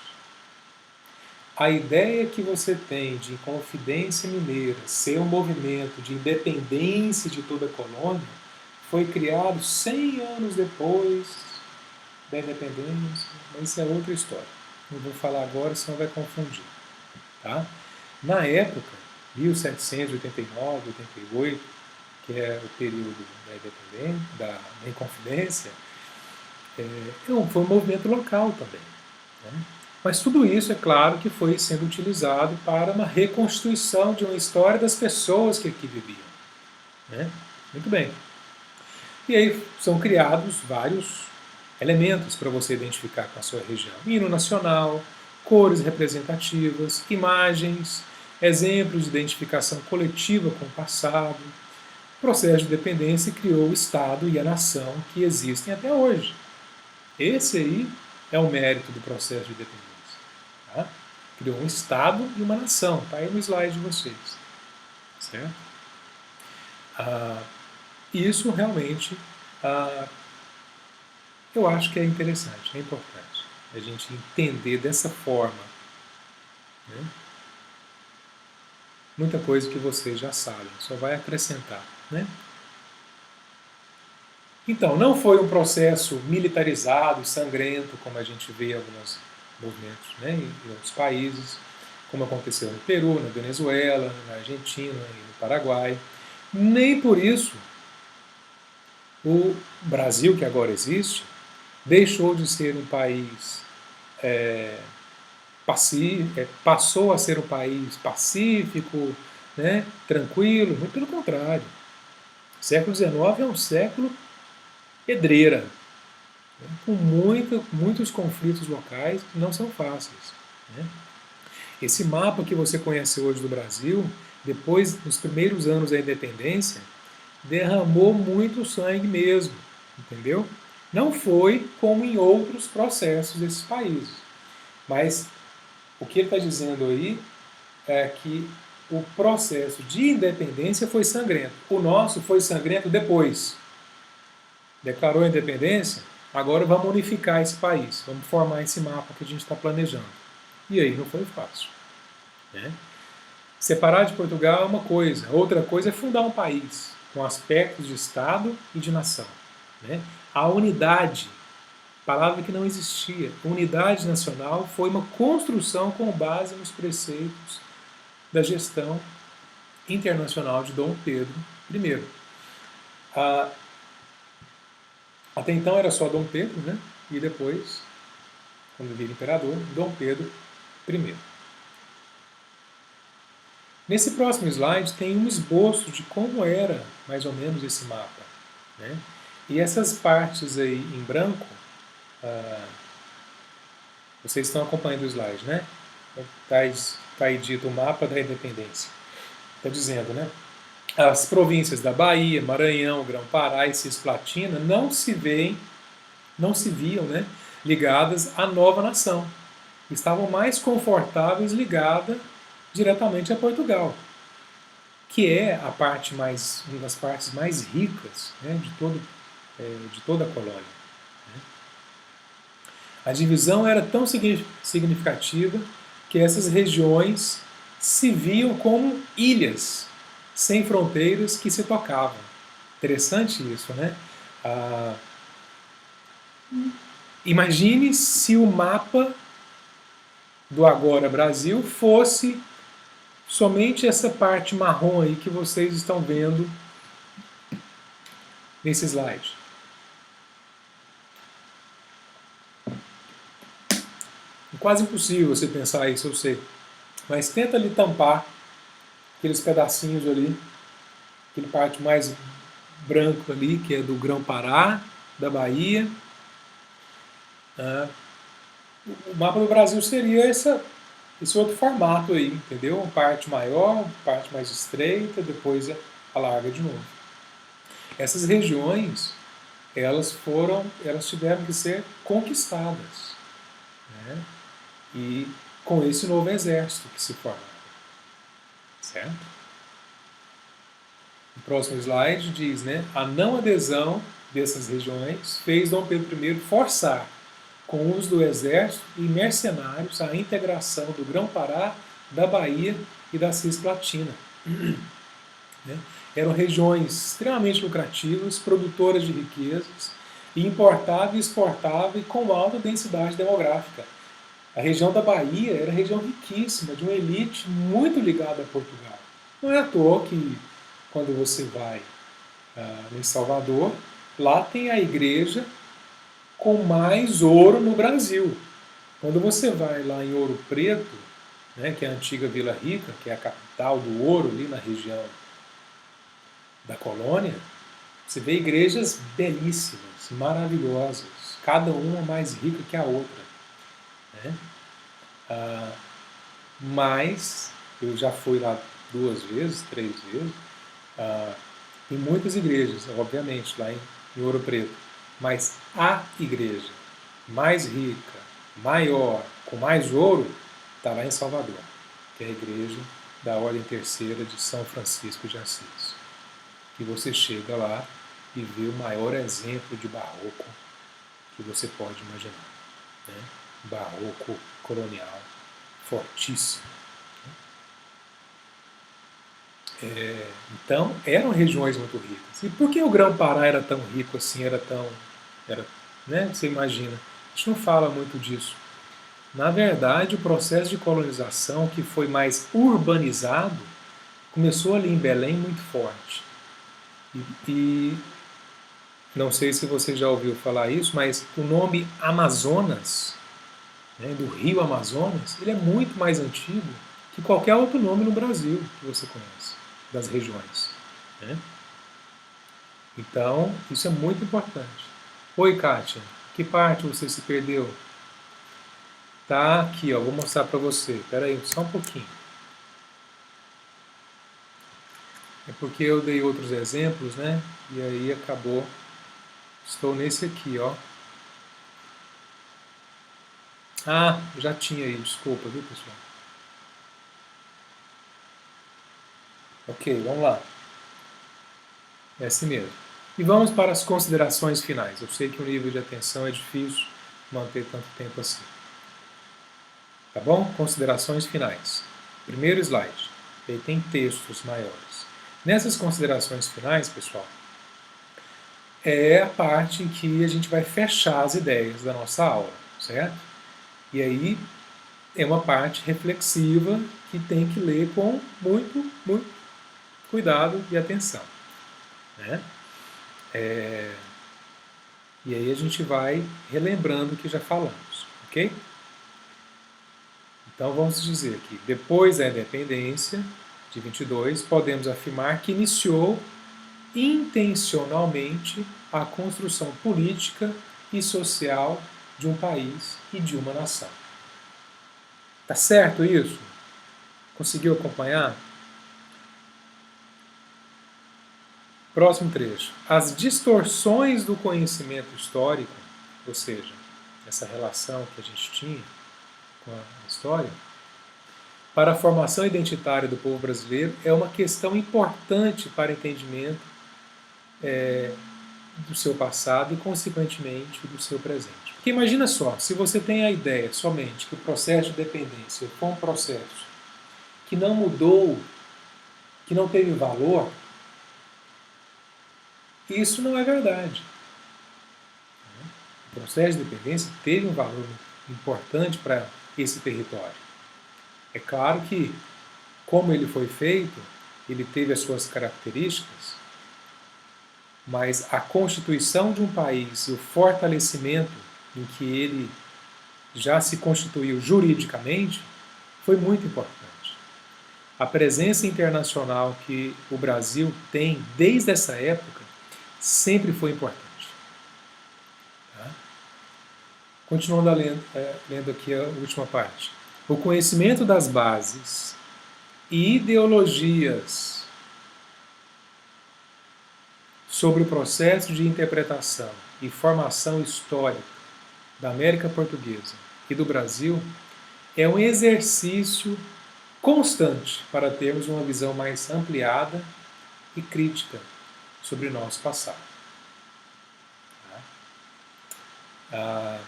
A ideia que você tem de Inconfidência Mineira ser um movimento de independência de toda a colônia foi criado 100 anos depois da independência, mas isso é outra história. Não vou falar agora, senão vai confundir. Tá? Na época, 1789, 88, que é o período da independência, da Inconfidência, foi um movimento local também. Né? Mas tudo isso, é claro, que foi sendo utilizado para uma reconstituição de uma história das pessoas que aqui viviam. Né? Muito bem. E aí são criados vários elementos para você identificar com a sua região. Hino nacional, cores representativas, imagens, exemplos de identificação coletiva com o passado. O processo de dependência criou o Estado e a nação que existem até hoje. Esse aí é o mérito do processo de dependência. Tá? Criou um Estado e uma nação. Está aí no slide de vocês. Certo? Isso realmente eu acho que é interessante, é importante a gente entender dessa forma. Né? Muita coisa que vocês já sabem, só vai acrescentar. Né? Então, não foi um processo militarizado e sangrento, como a gente vê em alguns movimentos, né, em outros países, como aconteceu no Peru, na Venezuela, na Argentina e no Paraguai. Nem por isso o Brasil, que agora existe, deixou de ser um país passou a ser um país pacífico, né, tranquilo, muito pelo contrário. O século XIX é um século pedreira, né, com muitos conflitos locais que não são fáceis. Né. Esse mapa que você conhece hoje do Brasil, depois dos primeiros anos da independência, derramou muito sangue mesmo, entendeu? Não foi como em outros processos desses países. Mas o que ele está dizendo aí é que o processo de independência foi sangrento. O nosso foi sangrento depois. Declarou a independência, agora vamos unificar esse país, vamos formar esse mapa que a gente está planejando. E aí não foi fácil. Né? Separar de Portugal é uma coisa, outra coisa é fundar um país, com aspectos de Estado e de nação. Né? A unidade, palavra que não existia, unidade nacional foi uma construção com base nos preceitos da gestão internacional de Dom Pedro I. Até então era só Dom Pedro, né? E depois, quando vira imperador, Dom Pedro I. Nesse próximo slide tem um esboço de como era mais ou menos esse mapa. Né? E essas partes aí em branco, vocês estão acompanhando o slide, né? Está aí dito o mapa da independência. Está dizendo, né? As províncias da Bahia, Maranhão, Grão-Pará e Cisplatina não se viam, né, ligadas à nova nação. Estavam mais confortáveis ligadas diretamente a Portugal, que é uma das partes mais ricas, né, de toda a colônia. Né. A divisão era tão significativa que essas regiões se viam como ilhas sem fronteiras que se tocavam. Interessante isso, né? Imagine se o mapa do agora Brasil fosse somente essa parte marrom aí que vocês estão vendo nesse slide. É quase impossível você pensar isso, eu sei. Mas tenta ali tampar aqueles pedacinhos ali, aquele parte mais branco ali, que é do Grão-Pará, da Bahia. O mapa do Brasil seria esse outro formato aí, entendeu? Uma parte maior, parte mais estreita, depois alarga de novo. Essas regiões, elas tiveram que ser conquistadas. Né? E com esse novo exército que se formava. Certo? O próximo slide diz, né, a não adesão dessas regiões fez Dom Pedro I forçar, com o uso do exército e mercenários, a integração do Grão-Pará, da Bahia e da Cisplatina. Né? Eram regiões extremamente lucrativas, produtoras de riquezas, e importava e exportava e com alta densidade demográfica. A região da Bahia era uma região riquíssima, de uma elite muito ligada a Portugal. Não é à toa que, quando você vai em Salvador, lá tem a igreja com mais ouro no Brasil. Quando você vai lá em Ouro Preto, né, que é a antiga Vila Rica, que é a capital do ouro ali na região da colônia, você vê igrejas belíssimas, maravilhosas, cada uma mais rica que a outra, né? Mas eu já fui lá 2 vezes, 3 vezes, em muitas igrejas, obviamente, lá em Ouro Preto. Mas a igreja mais rica, maior, com mais ouro, está lá em Salvador, que é a igreja da Ordem Terceira de São Francisco de Assis. Que você chega lá e vê o maior exemplo de barroco que você pode imaginar, né? Barroco colonial, fortíssimo. Então, eram regiões muito ricas. E por que o Grão-Pará era tão rico assim, era, né? Você imagina. A gente não fala muito disso. Na verdade, o processo de colonização, que foi mais urbanizado, começou ali em Belém muito forte. E não sei se você já ouviu falar isso, mas o nome Amazonas, né, do rio Amazonas, ele é muito mais antigo que qualquer outro nome no Brasil que você conhece, das regiões, né? Então, isso é muito importante. Oi, Kátia, que parte você se perdeu? Tá aqui, ó, vou mostrar para você. Espera aí, só um pouquinho. É porque eu dei outros exemplos, né? E aí acabou. Estou nesse aqui, ó. Ah, já tinha aí, desculpa, viu, pessoal? Ok, vamos lá. É assim mesmo. E vamos para as considerações finais. Eu sei que o nível de atenção é difícil manter tanto tempo assim. Tá bom? Considerações finais. Primeiro slide. Ele tem textos maiores. Nessas considerações finais, pessoal, é a parte em que a gente vai fechar as ideias da nossa aula, certo? E aí é uma parte reflexiva que tem que ler com muito, muito cuidado e atenção, né? E aí a gente vai relembrando o que já falamos, ok? Então vamos dizer que depois da independência de 22, podemos afirmar que iniciou intencionalmente a construção política e social de um país e de uma nação. Tá certo isso? Conseguiu acompanhar? Próximo trecho. As distorções do conhecimento histórico, ou seja, essa relação que a gente tinha com a história, para a formação identitária do povo brasileiro é uma questão importante para o entendimento do seu passado e, consequentemente, do seu presente. Porque imagina só, se você tem a ideia somente que o processo de dependência foi um processo que não mudou, que não teve valor, isso não é verdade. O processo de dependência teve um valor importante para esse território. É claro que, como ele foi feito, ele teve as suas características, mas a constituição de um país e o fortalecimento em que ele já se constituiu juridicamente foi muito importante. A presença internacional que o Brasil tem desde essa época sempre foi importante. Tá? Continuando lendo aqui a última parte. O conhecimento das bases e ideologias sobre o processo de interpretação e formação histórica da América Portuguesa e do Brasil é um exercício constante para termos uma visão mais ampliada e crítica sobre o nosso passado. A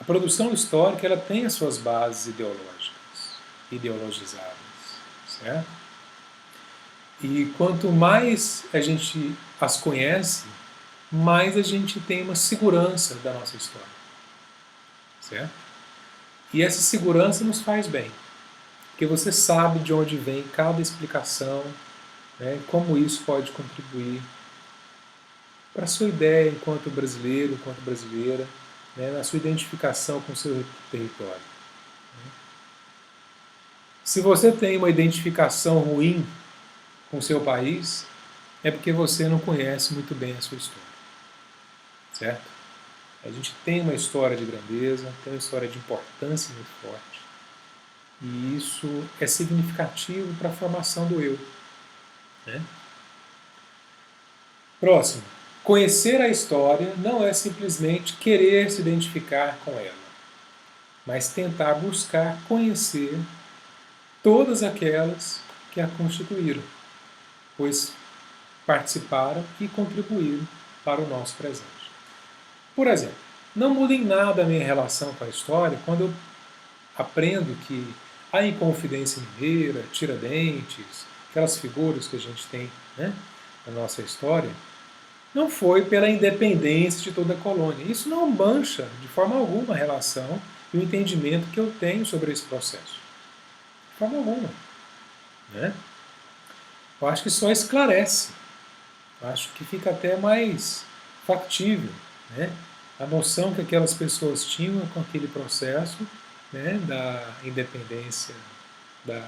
produção histórica ela tem as suas bases ideológicas, ideologizadas, certo? E quanto mais a gente as conhece, mais a gente tem uma segurança da nossa história, certo? E essa segurança nos faz bem, porque você sabe de onde vem cada explicação, né, como isso pode contribuir para a sua ideia enquanto brasileiro, enquanto brasileira, né, na sua identificação com o seu território. Se você tem uma identificação ruim com o seu país, é porque você não conhece muito bem a sua história, certo? A gente tem uma história de grandeza, tem uma história de importância muito forte, e isso é significativo para a formação do eu, né? Próximo. Conhecer a história não é simplesmente querer se identificar com ela, mas tentar buscar conhecer todas aquelas que a constituíram, pois participaram e contribuíram para o nosso presente. Por exemplo, não muda em nada a minha relação com a história quando eu aprendo que a Inconfidência Mineira, Tiradentes, aquelas figuras que a gente tem, né, na nossa história, não foi pela independência de toda a colônia. Isso não mancha de forma alguma a relação e o entendimento que eu tenho sobre esse processo. De forma alguma, né? Eu acho que só esclarece. Eu acho que fica até mais factível, né, a noção que aquelas pessoas tinham com aquele processo, né, da independência, da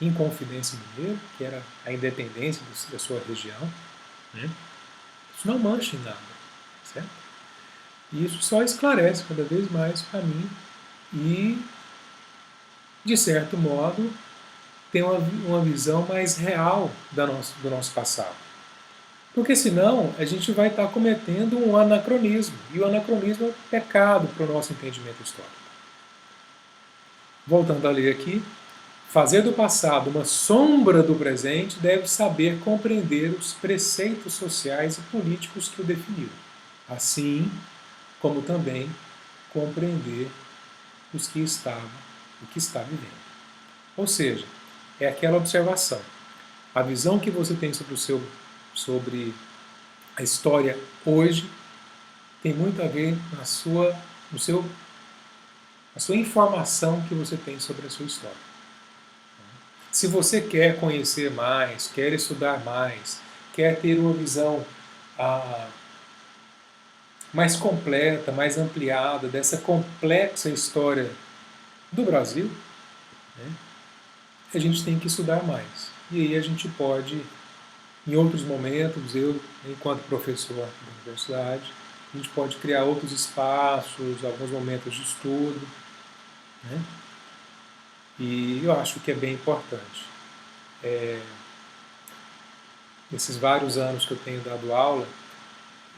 Inconfidência Mineira, que era a independência da sua região, né? Isso não mancha em nada, certo? E isso só esclarece cada vez mais para mim e, de certo modo, tem uma visão mais real do nosso passado. Porque senão a gente vai estar cometendo um anacronismo. E o anacronismo é um pecado para o nosso entendimento histórico. Voltando a ler aqui, fazer do passado uma sombra do presente deve saber compreender os preceitos sociais e políticos que o definiram, assim como também compreender os que estavam, o que está vivendo. Ou seja, é aquela observação. A visão que você tem sobre a história hoje tem muito a ver na a sua informação que você tem sobre a sua história. Se você quer conhecer mais, quer estudar mais, quer ter uma visão mais completa, mais ampliada dessa complexa história do Brasil, né, a gente tem que estudar mais. E aí a gente pode, em outros momentos, eu, enquanto professor da universidade, a gente pode criar outros espaços, alguns momentos de estudo, né? E eu acho que é bem importante. Nesses vários anos que eu tenho dado aula,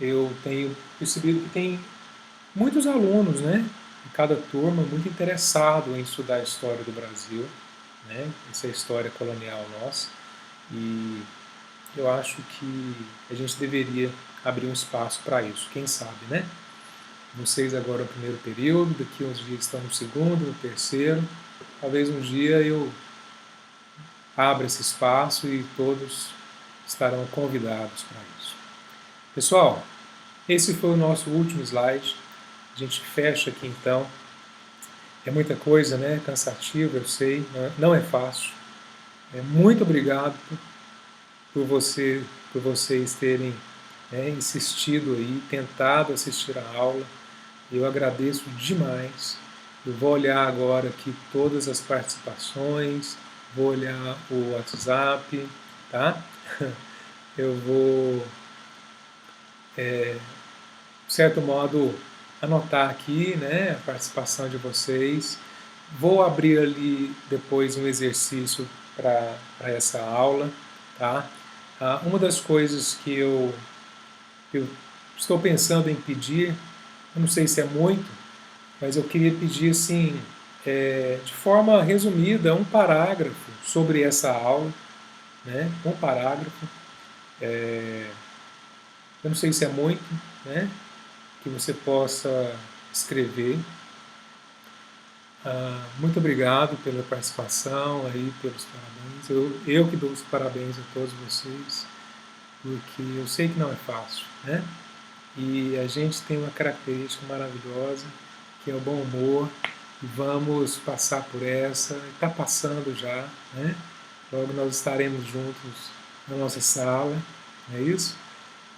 eu tenho percebido que tem muitos alunos, né, em cada turma, muito interessados em estudar a história do Brasil, né, essa história colonial nossa, e eu acho que a gente deveria abrir um espaço para isso, quem sabe, né? Vocês agora no primeiro período, daqui uns dias estão no segundo, no terceiro, talvez um dia eu abra esse espaço e todos estarão convidados para isso. Pessoal, esse foi o nosso último slide. A gente fecha aqui então. É muita coisa, né? Cansativo, eu sei, não é fácil. Muito obrigado por vocês terem, né, insistido aí, tentado assistir a aula. Eu agradeço demais. Eu vou olhar agora aqui todas as participações, vou olhar o WhatsApp, tá? Eu vou, de certo modo, anotar aqui, né, a participação de vocês. Vou abrir ali depois um exercício para essa aula, tá? Uma das coisas que eu estou pensando em pedir, eu não sei se é muito, mas eu queria pedir assim, de forma resumida, um parágrafo sobre essa aula, né? Um parágrafo. Eu não sei se é muito, né, que você possa escrever. Muito obrigado pela participação, aí, pelos parabéns. Eu que dou os parabéns a todos vocês, porque eu sei que não é fácil, né? E a gente tem uma característica maravilhosa, que é o bom humor, e vamos passar por essa, está passando já, né? Logo nós estaremos juntos na nossa sala, não é isso?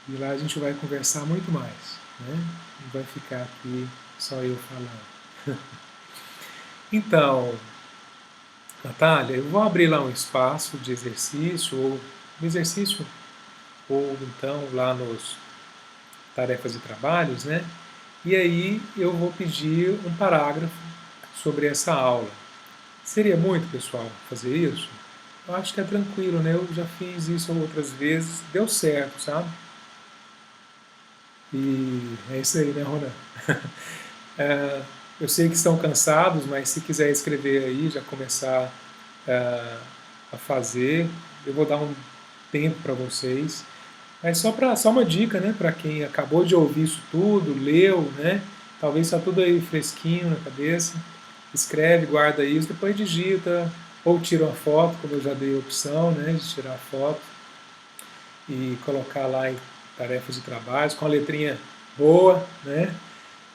E lá a gente vai conversar muito mais, né? Não vai ficar aqui Só eu falando. Então, Natália, eu vou abrir lá um espaço de exercício, ou então lá nos tarefas e trabalhos, né? E aí eu vou pedir um parágrafo sobre essa aula. Seria muito, pessoal, fazer isso? Eu acho que é tranquilo, né? Eu já fiz isso outras vezes, deu certo, sabe? E é isso aí, né, Ronan? É, eu sei que estão cansados, mas se quiser escrever aí, já começar a fazer, eu vou dar um tempo para vocês. Mas só uma dica, né, para quem acabou de ouvir isso tudo, leu, né? Talvez está tudo aí fresquinho na cabeça. Escreve, guarda isso, depois digita ou tira uma foto, como eu já dei a opção, né, de tirar a foto e colocar lá em tarefas de trabalho com a letrinha boa, né,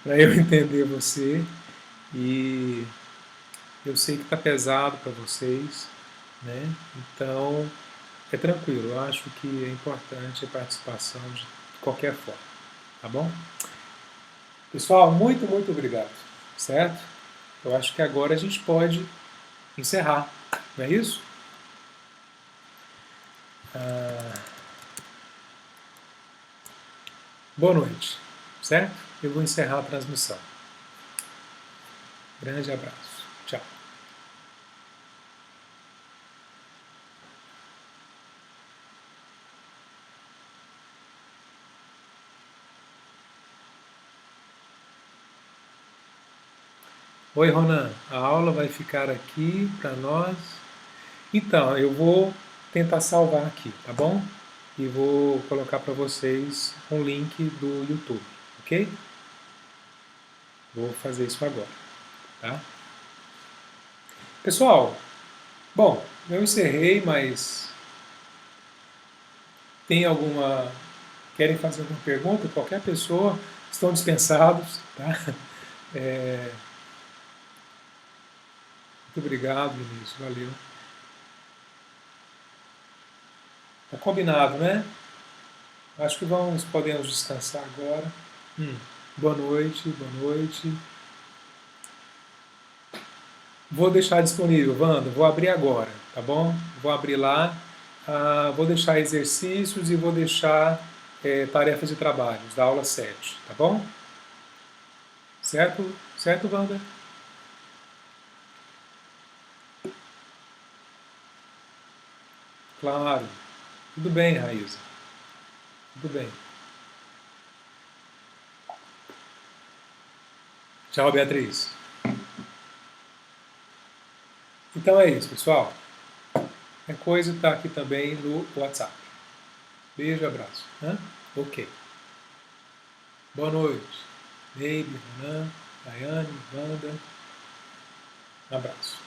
para eu entender você. E eu sei que está pesado para vocês, né? Então é tranquilo. Eu acho que é importante a participação de qualquer forma, tá bom? Pessoal, muito obrigado, certo? Eu acho que agora a gente pode encerrar, não é isso? Boa noite, certo? Eu vou encerrar a transmissão. Grande abraço. Tchau. Oi, Ronan. A aula vai ficar aqui para nós. Então, eu vou tentar salvar aqui, tá bom? E vou colocar para vocês um link do YouTube, ok? Vou fazer isso agora, tá? Pessoal, bom, eu encerrei, mas tem alguma... Querem fazer alguma pergunta? Qualquer pessoa, estão dispensados, tá? Muito obrigado, Vinícius, valeu. Tá combinado, né? Acho que podemos descansar agora. Boa noite, boa noite. Vou deixar disponível, Wanda, vou abrir agora, tá bom? Vou abrir lá, vou deixar exercícios e vou deixar tarefas de trabalhos da aula 7, tá bom? Certo? Certo, Wanda? Claro. Tudo bem, Raíza. Tudo bem. Tchau, Beatriz. Então é isso, pessoal. É coisa está aqui também no WhatsApp. Beijo, abraço. Hã? Ok. Boa noite. Baby, Renan, Daiane, Wanda. Um abraço.